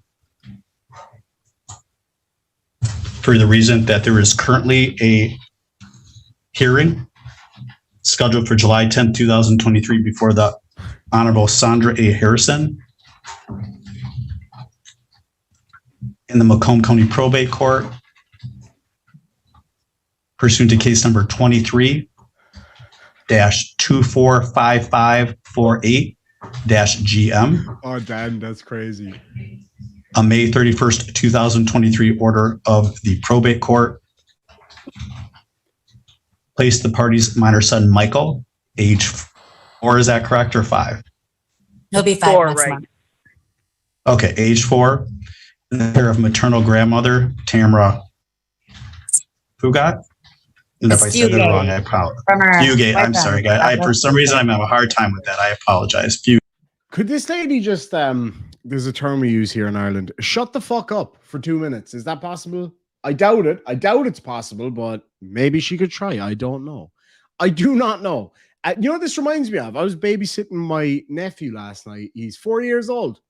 for the reason that there is currently a hearing scheduled for July 10, 2023 before the Honorable Sandra A. Harrison in the Macomb County Probate Court pursuant to case number 23-245548-GM. Oh, damn, that's crazy. A May 31st, 2023 order of the probate court placed the party's minor son, Michael, age 4, is that correct, or 5? He'll be 5 4, next right. month. Okay, age 4, in the care of maternal grandmother, Tamara Fugat. And if I said that Fugate. wrong, I apologize. From her Fugate, I'm boyfriend. sorry, guys. For some reason, I'm having a hard time with that. I apologize. Could this lady just there's a term we use here in Ireland, shut the fuck up for 2 minutes? Is that possible? I doubt it. I doubt it's possible, but maybe she could try. I don't know. I do not know. You know what this reminds me of? I was babysitting my nephew last night. He's 4 years old.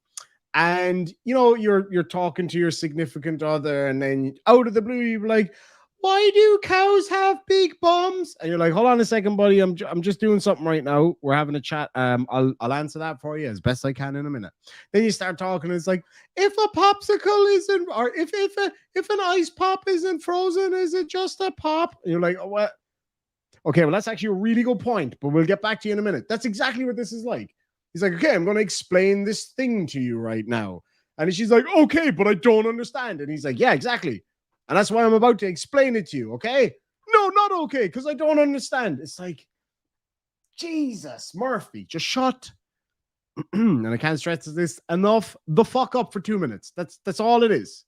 And you know, you're talking to your significant other, and then out of the blue, you're like, why do cows have big bums? And you're like, hold on a second, buddy. I'm just doing something right now. We're having a chat. I'll answer that for you as best I can in a minute. Then you start talking. And it's like, if a popsicle isn't, or if an ice pop isn't frozen, is it just a pop? And you're like, oh, what? Okay, well, that's actually a really good point, but we'll get back to you in a minute. That's exactly what this is like. He's like, okay, I'm going to explain this thing to you right now. And she's like, okay, but I don't understand. And he's like, yeah, exactly. And that's why I'm about to explain it to you, okay? No, not okay, because I don't understand. It's like, Jesus, Murphy, just shut. And I can't stress this enough. The fuck up for 2 minutes. That's all it is.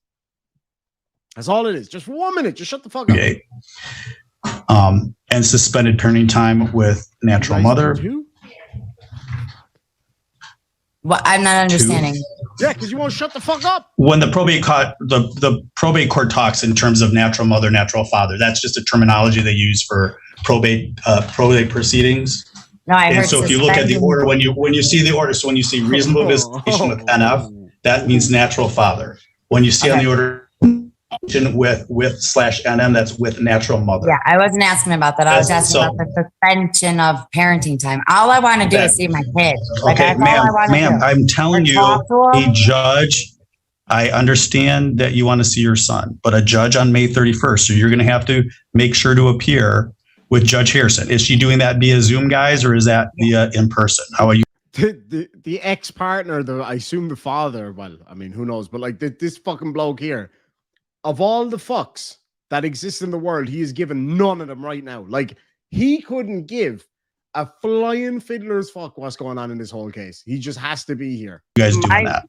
That's all it is. Just 1 minute. Just shut the fuck up. Okay. And suspended parenting time with natural mother. Well, I'm not understanding. Yeah, because you won't shut the fuck up. When the probate court, the probate court talks in terms of natural mother, natural father, that's just a terminology they use for probate proceedings. No, I And heard so if you look at the order, when you see the order, so when you see reasonable visitation with NF, that means natural father. When you see on the order with /NM, that's with natural mother. Yeah, I wasn't asking about that. I was asking So- about the suspension of parenting time. All I want to do is see my kid. Like, Okay, that's all I want to ma'am, do. I'm telling Or you, talk to a him. judge, I understand that you want to see your son, but a judge on May 31st, so you're going to have to make sure to appear with Judge Harrison. Is she doing that via Zoom, guys, or is that via in person? How are you? The ex-partner, I assume the father, well, I mean, who knows, but like this fucking bloke here, of all the fucks that exist in the world, he is given none of them right now. Like, he couldn't give a flying fiddler's fuck what's going on in this whole case. He just has to be here. You guys doing that?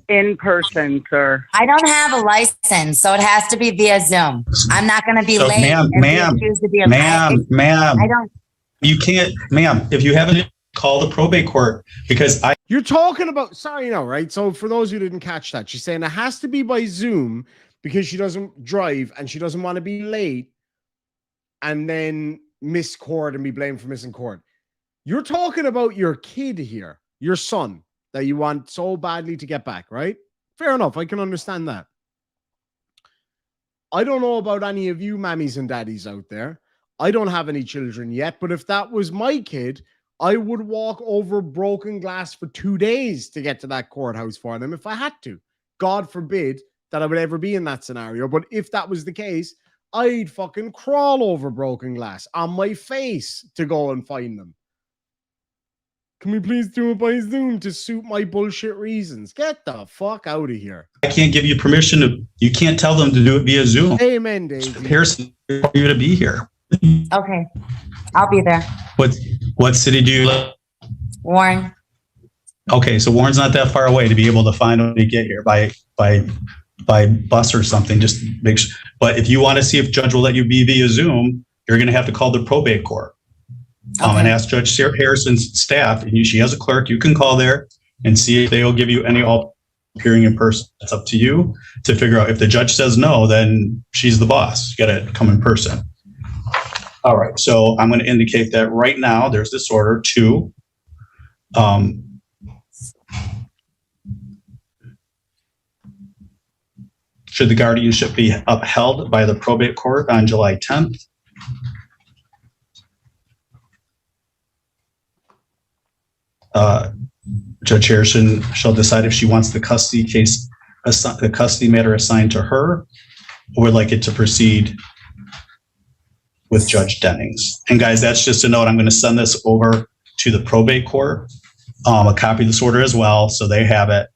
In person, sir. I don't have a license, so it has to be via Zoom. I'm not going to be So, late. ma'am, if ma'am, you choose to be ma'am, I don't. you can't, ma'am, if you haven't call the probate court, because You're talking about, sorry, no, right? So for those who didn't catch that, she's saying it has to be by Zoom because she doesn't drive and she doesn't want to be late and then miss court and be blamed for missing court. You're talking about your kid here, your son, that you want so badly to get back, right? Fair enough. I can understand that. I don't know about any of you mammies and daddies out there. I don't have any children yet, but if that was my kid, I would walk over broken glass for 2 days to get to that courthouse for them if I had to. God forbid that I would ever be in that scenario. But if that was the case, I'd fucking crawl over broken glass on my face to go and find them. Can we please do it by Zoom to suit my bullshit reasons? Get the fuck out of here. I can't give you permission to, you can't tell them to do it via Zoom. Amen, Dave. Harrison, for you to be here. Okay, I'll be there. What city do you live? Warren. Okay, so Warren's not that far away to be able to find when you get here by bus or something. Just make sure. But if you want to see if judge will let you be via Zoom, you're going to have to call the probate court and ask Judge Harrison's staff. And she has a clerk. You can call there and see if they'll give you any appearing in person. It's up to you to figure out. If the judge says no, then she's the boss. You got to come in person. All right, so I'm going to indicate that right now there's this order to should the guardianship be upheld by the probate court on July 10th? Judge Harrison shall decide if she wants the custody matter assigned to her, or would like it to proceed with Judge Dennings. And guys, that's just a note. I'm going to send this over to the probate court, a copy of this order as well, so they have it.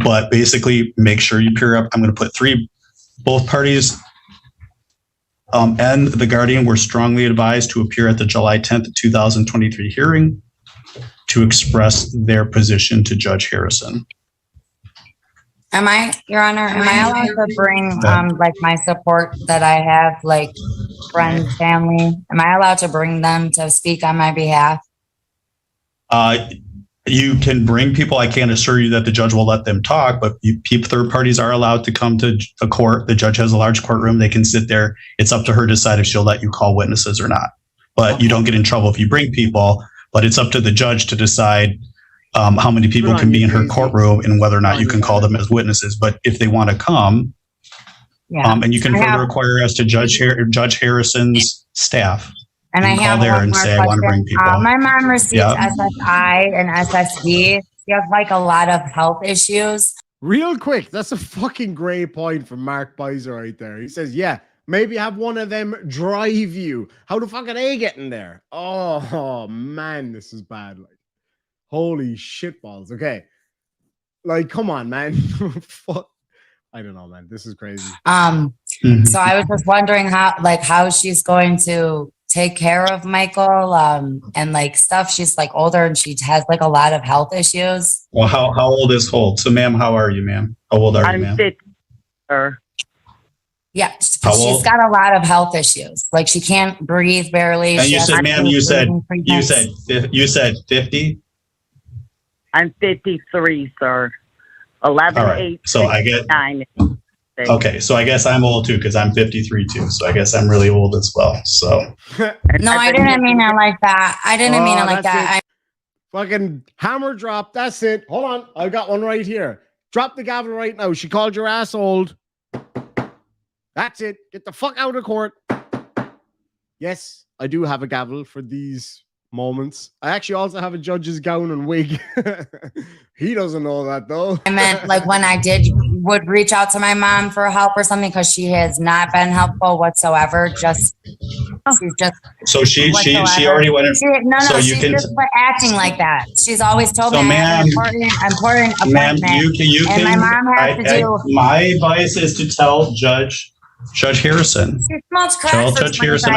But basically, make sure you appear up. I'm going to put both parties and the guardian were strongly advised to appear at the July 10th, 2023 hearing to express their position to Judge Harrison. Your Honor, am I allowed to bring like my support that I have, like friends, family? Am I allowed to bring them to speak on my behalf? You can bring people. I can't assure you that the judge will let them talk, but third parties are allowed to come to the court. The judge has a large courtroom. They can sit there. It's up to her to decide if she'll let you call witnesses or not. But you don't get in trouble if you bring people, but it's up to the judge to decide how many people can be in her courtroom and whether or not you can call them as witnesses. But if they want to come, and you can further inquire as to Judge Harrison's staff. And I have there and say, I want to bring people. My mom receives SSI and SSD. She has like a lot of health issues. Real quick, that's a fucking great point from Mark Beiser right there. He says, yeah, maybe have one of them drive you. How the fuck are they getting there? Oh man, this is bad. Like, holy shitballs. Okay. Like, come on, man. Fuck. I don't know, man. This is crazy. So I was just wondering how she's going to take care of Michael, and like stuff. She's like older and she has like a lot of health issues. Well, how old is Holt? So ma'am, how are you, ma'am? How old are you, ma'am? I'm 50, sir. Yeah, she's got a lot of health issues. Like she can't breathe barely. And you said, ma'am, you said 50? I'm 53, sir. 11, All right. 8, So 6, I get 9. okay. So I guess I'm old too because I'm 53 too. So I guess I'm really old as well. So no, I didn't mean it like that. I didn't mean it like that. Fucking hammer drop. That's it. Hold on. I got one right here. Drop the gavel right now. She called your ass old. That's it. Get the fuck out of court. Yes, I do have a gavel for these moments. I actually also have a judge's gown and wig. He doesn't know that though. I meant like when I would reach out to my mom for help or something because she has not been helpful whatsoever. She's just so she already went in. She's just acting like that. She's always told me I have an important appointment. Ma'am, you can. My mom has to do. My advice is to tell Judge Harrison. She smoked crack for 25 years of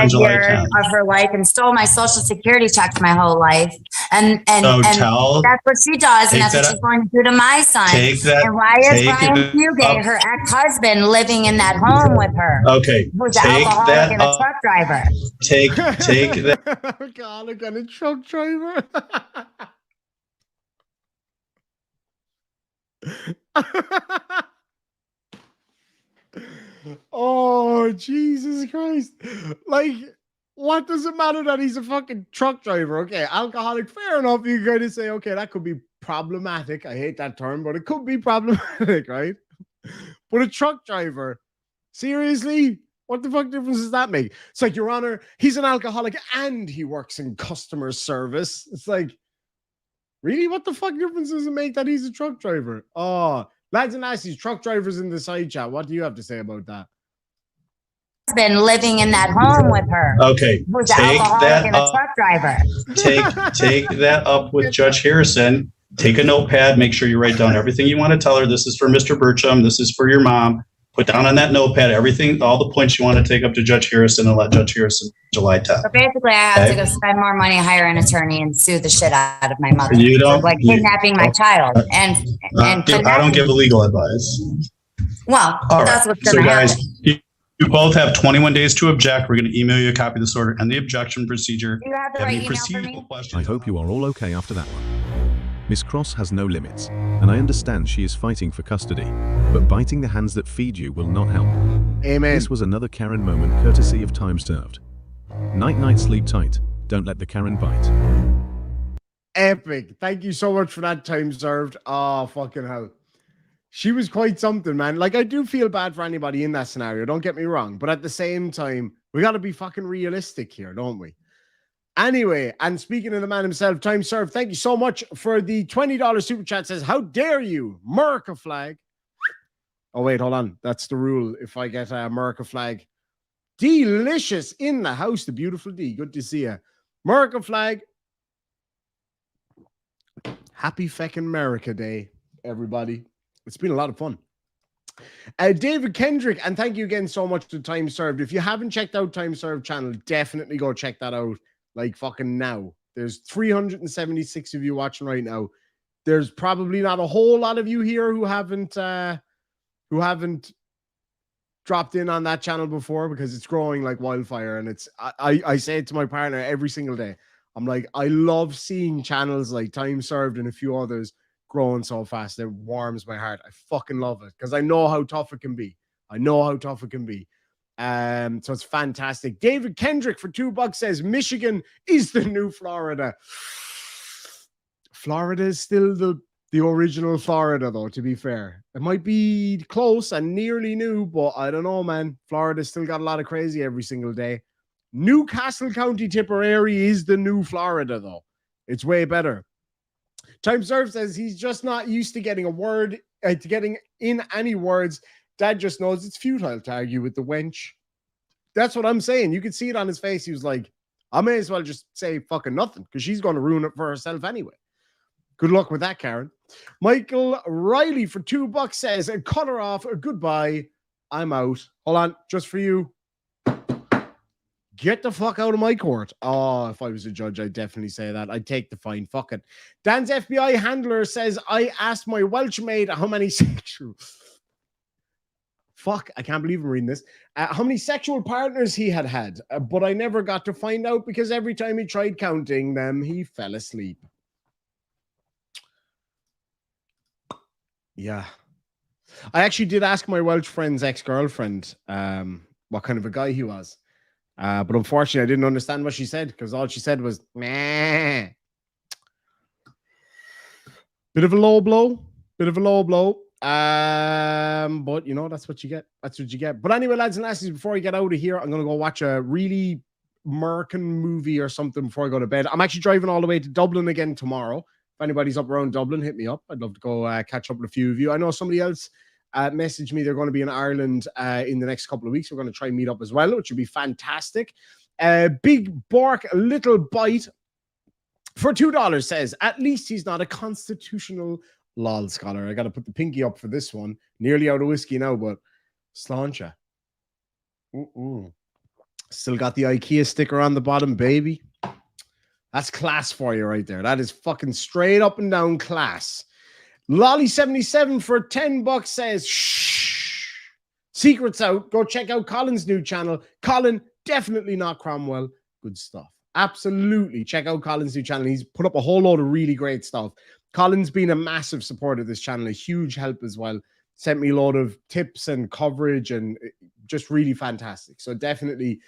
her life and stole my social security checks my whole life. And that's what she does, and that's what she's going to do to my son. And why is Brian Fugate, her ex-husband, living in that home with her? Okay. Who's an alcoholic and a truck driver. Take that. Alcoholic and a truck driver. Oh, Jesus Christ. Like, what does it matter that he's a fucking truck driver? Okay, alcoholic, fair enough. You're going to say, okay, that could be problematic. I hate that term, but it could be problematic, right? But a truck driver, seriously? What the fuck difference does that make? It's like, Your Honor, he's an alcoholic and he works in customer service. It's like, really? What the fuck difference does it make that he's a truck driver? Oh, lads and lassies, truck drivers in the side chat. What do you have to say about that? Been living in that home with her. Okay, who's an alcoholic and a truck driver. Take that up with Judge Harrison. Take a notepad. Make sure you write down everything you want to tell her. This is for Mr. Burcham. This is for your mom. Put down on that notepad everything, all the points you want to take up to Judge Harrison and let Judge Harrison July 10th. So basically, I have to go spend more money, hire an attorney, and sue the shit out of my mother. You don't like kidnapping my child and I don't give legal advice. Well, that's what's going to happen. happen. You both have 21 days to object. We're going to email you a copy of this order and the objection procedure. Do you have the right email for me? I hope you are all okay after that one. Miss Cross has no limits, and I understand she is fighting for custody, but biting the hands that feed you will not help. Amen. This was another Karen moment courtesy of Time Served. Night night, sleep tight. Don't let the Karen bite. Epic. Thank you so much for that, Time Served. Oh, fucking hell. She was quite something, man. Like, I do feel bad for anybody in that scenario. Don't get me wrong. But at the same time, we got to be fucking realistic here, don't we? Anyway, and speaking of the man himself, Time Served, thank you so much for the $20 super chat. Says, how dare you, America flag. Oh, wait, hold on. That's the rule. If I get a America flag. Delicious in the house, the beautiful D. Good to see you. America flag. Happy feckin' America Day, everybody. It's been a lot of fun. David Kendrick, and thank you again so much to Time Served. If you haven't checked out Time Served channel, definitely go check that out. Like fucking now. There's 376 of you watching right now. There's probably not a whole lot of you here who haven't dropped in on that channel before, because it's growing like wildfire. And it's I say it to my partner every single day. I'm like, I love seeing channels like Time Served and a few others growing so fast. It warms my heart. I fucking love it because I know how tough it can be. So it's fantastic. David Kendrick for $2 says Michigan is the new Florida. Florida is still the original Florida, though, to be fair. It might be close and nearly new, but I don't know, man. Florida's still got a lot of crazy every single day. Newcastle County, Tipperary is the new Florida, though. It's way better. Time Served says he's just not used to getting getting in any words. Dad just knows it's futile to argue with the wench. That's what I'm saying. You could see it on his face. He was like, I may as well just say fucking nothing because she's going to ruin it for herself anyway. Good luck with that, Karen. Michael Riley for $2 says, cut her off. Goodbye. I'm out. Hold on. Just for you. Get the fuck out of my court. Oh, if I was a judge, I'd definitely say that. I'd take the fine. Fuck it. Dan's FBI handler says, I asked my Welsh maid how many sexual... Fuck, I can't believe I'm reading this. How many sexual partners he had, but I never got to find out because every time he tried counting them, he fell asleep. Yeah. I actually did ask my Welsh friend's ex-girlfriend what kind of a guy he was. But unfortunately, I didn't understand what she said because all she said was, meh. Bit of a low blow. But you know, that's what you get. But anyway, lads and lasses, before I get out of here, I'm going to go watch a really American movie or something before I go to bed. I'm actually driving all the way to Dublin again tomorrow. If anybody's up around Dublin, hit me up. I'd love to go catch up with a few of you. I know somebody else messaged me. They're going to be in Ireland in the next couple of weeks. We're going to try and meet up as well, which would be fantastic. Big Bark Little Bite for $2 says, at least he's not a constitutional lol scholar. I got to put the pinky up for this one. Nearly out of whiskey now, but sláinte. Still got the IKEA sticker on the bottom, baby. That's class for you right there. That is fucking straight up and down class. Lolly77 for $10 says, shh. Secrets out. Go check out Colin's new channel. Colin, definitely not Cromwell. Good stuff. Absolutely. Check out Colin's new channel. He's put up a whole load of really great stuff. Colin's been a massive supporter of this channel, a huge help as well. Sent me a lot of tips and coverage and just really fantastic. So definitely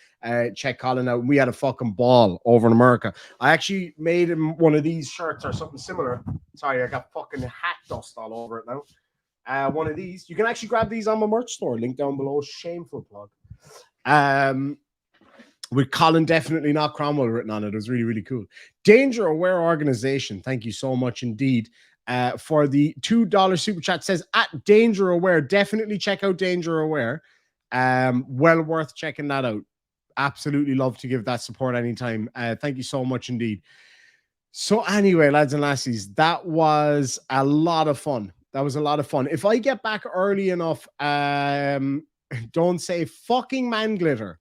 check Colin out. We had a fucking ball over in America. I actually made him one of these shirts or something similar. Sorry, I got fucking hat dust all over it now. One of these. You can actually grab these on my merch store. Link down below. Shameful plug. With Colin, definitely not Cromwell written on it. It was really, really cool. Danger Aware Organization. Thank you so much indeed for the $2 super chat. Says at Danger Aware. Definitely check out Danger Aware. Well worth checking that out. Absolutely love to give that support anytime. Thank you so much indeed. So anyway, lads and lassies, that was a lot of fun. If I get back early enough, don't say fucking man glitter.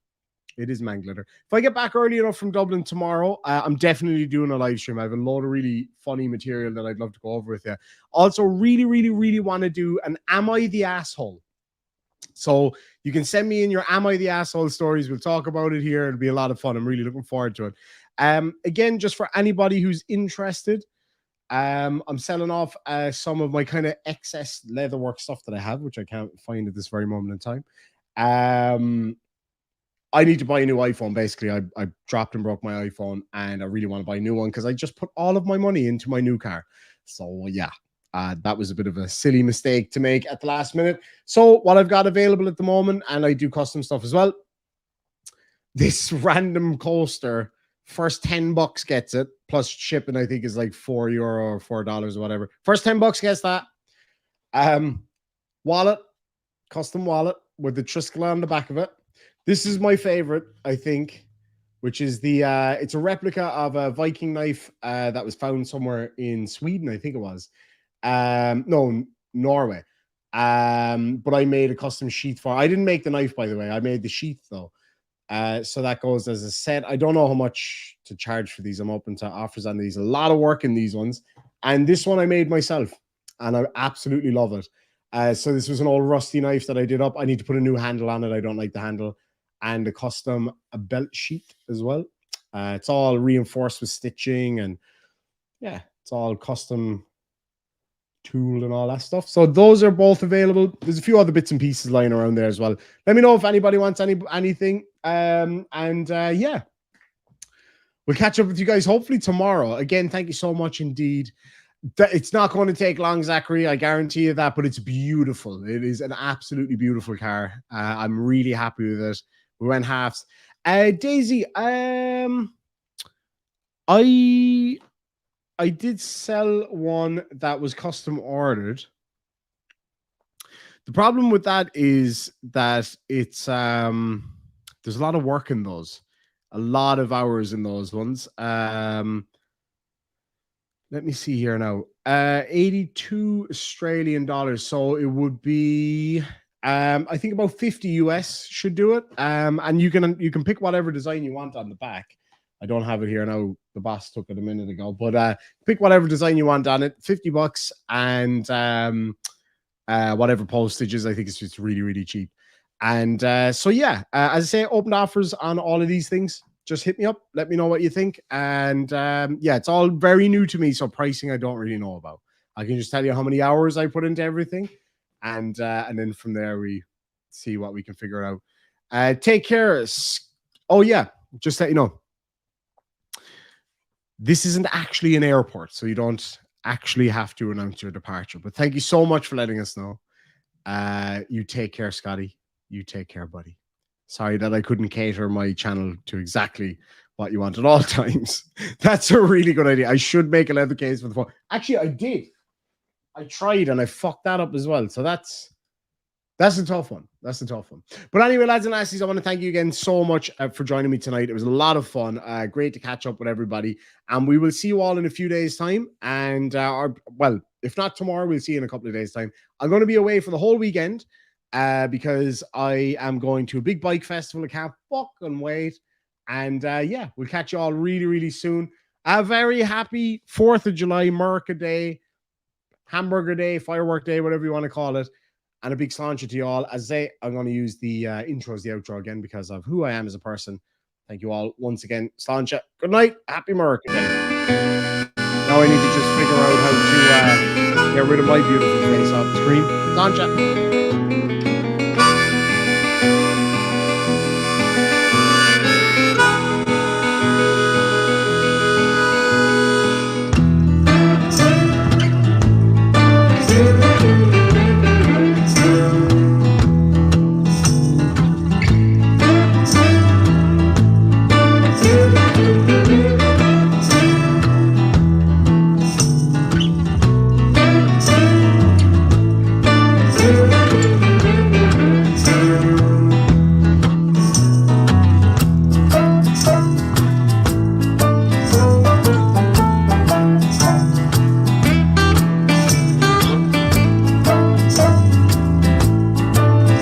It is man glitter. If I get back early enough from Dublin tomorrow, I'm definitely doing a live stream. I have a lot of really funny material that I'd love to go over with you. Also, really, really, really want to do an Am I the Asshole? So you can send me in your Am I the Asshole stories. We'll talk about it here. It'll be a lot of fun. I'm really looking forward to it. Again, just for anybody who's interested, I'm selling off some of my kind of excess leatherwork stuff that I have, which I can't find at this very moment in time. I need to buy a new iPhone. Basically, I dropped and broke my iPhone, and I really want to buy a new one because I just put all of my money into my new car. So yeah, That was a bit of a silly mistake to make at the last minute. So what I've got available at the moment, and I do custom stuff as well, this random coaster, first $10 gets it, plus shipping, I think, is like €4 or $4 or whatever. First $10 gets that. Wallet, custom wallet with the Triskel on the back of it. This is my favorite, I think, which is the it's a replica of a Viking knife that was found somewhere in Sweden, I think it was. No, Norway. But I made a custom sheath for it. I didn't make the knife, by the way. I made the sheath though. So that goes as a set. I don't know how much to charge for these. I'm open to offers on these. A lot of work in these ones. And this one I made myself, and I absolutely love it. So this was an old rusty knife that I did up. I need to put a new handle on it. I don't like the handle. And a custom belt sheath as well. It's all reinforced with stitching, and yeah, it's all custom tool and all that stuff. So those are both available. There's a few other bits and pieces lying around there as well. Let me know if anybody wants anything. Yeah, we'll catch up with you guys hopefully tomorrow. Again, thank you so much indeed. It's not going to take long, Zachary. I guarantee you that, but it's beautiful. It is an absolutely beautiful car. I'm really happy with it. We went halves. Daisy, I did sell one that was custom ordered. The problem with that is that it's there's a lot of work in those, a lot of hours in those ones. Let me see here now. 82 Australian dollars. So it would be I think about 50 US should do it. And you can pick whatever design you want on the back. I don't have it here now. The boss took it a minute ago, but pick whatever design you want on it. $50 and whatever postage is. I think it's just really, really cheap. And so yeah, as I say, open offers on all of these things. Just hit me up. Let me know what you think. And yeah, it's all very new to me. So pricing, I don't really know about. I can just tell you how many hours I put into everything, and then from there we see what we can figure out. Take care. Oh yeah, just let you know. This isn't actually an airport, so you don't actually have to announce your departure. But thank you so much for letting us know. You take care, Scotty. You take care, buddy. Sorry that I couldn't cater my channel to exactly what you want at all times. That's a really good idea. I should make a leather case for the phone. Actually, I did. I tried and I fucked that up as well. So that's a tough one. That's a tough one. But anyway, lads and lassies, I want to thank you again so much for joining me tonight. It was a lot of fun. Great to catch up with everybody. And we will see you all in a few days' time. And, well, if not tomorrow, we'll see you in a couple of days' time. I'm going to be away for the whole weekend because I am going to a big bike festival. I can't fucking wait. And, yeah, we'll catch you all really, really soon. A very happy 4th of July, Merca Day, Hamburger Day, Firework Day, whatever you want to call it. And a big sláinte to you all. As I say, I'm going to use the intro as the outro again because of who I am as a person. Thank you all once again. Sláinte. Good night. Happy Merca Day. Now I need to just figure out how to get rid of my beautiful face off the screen. Sláinte.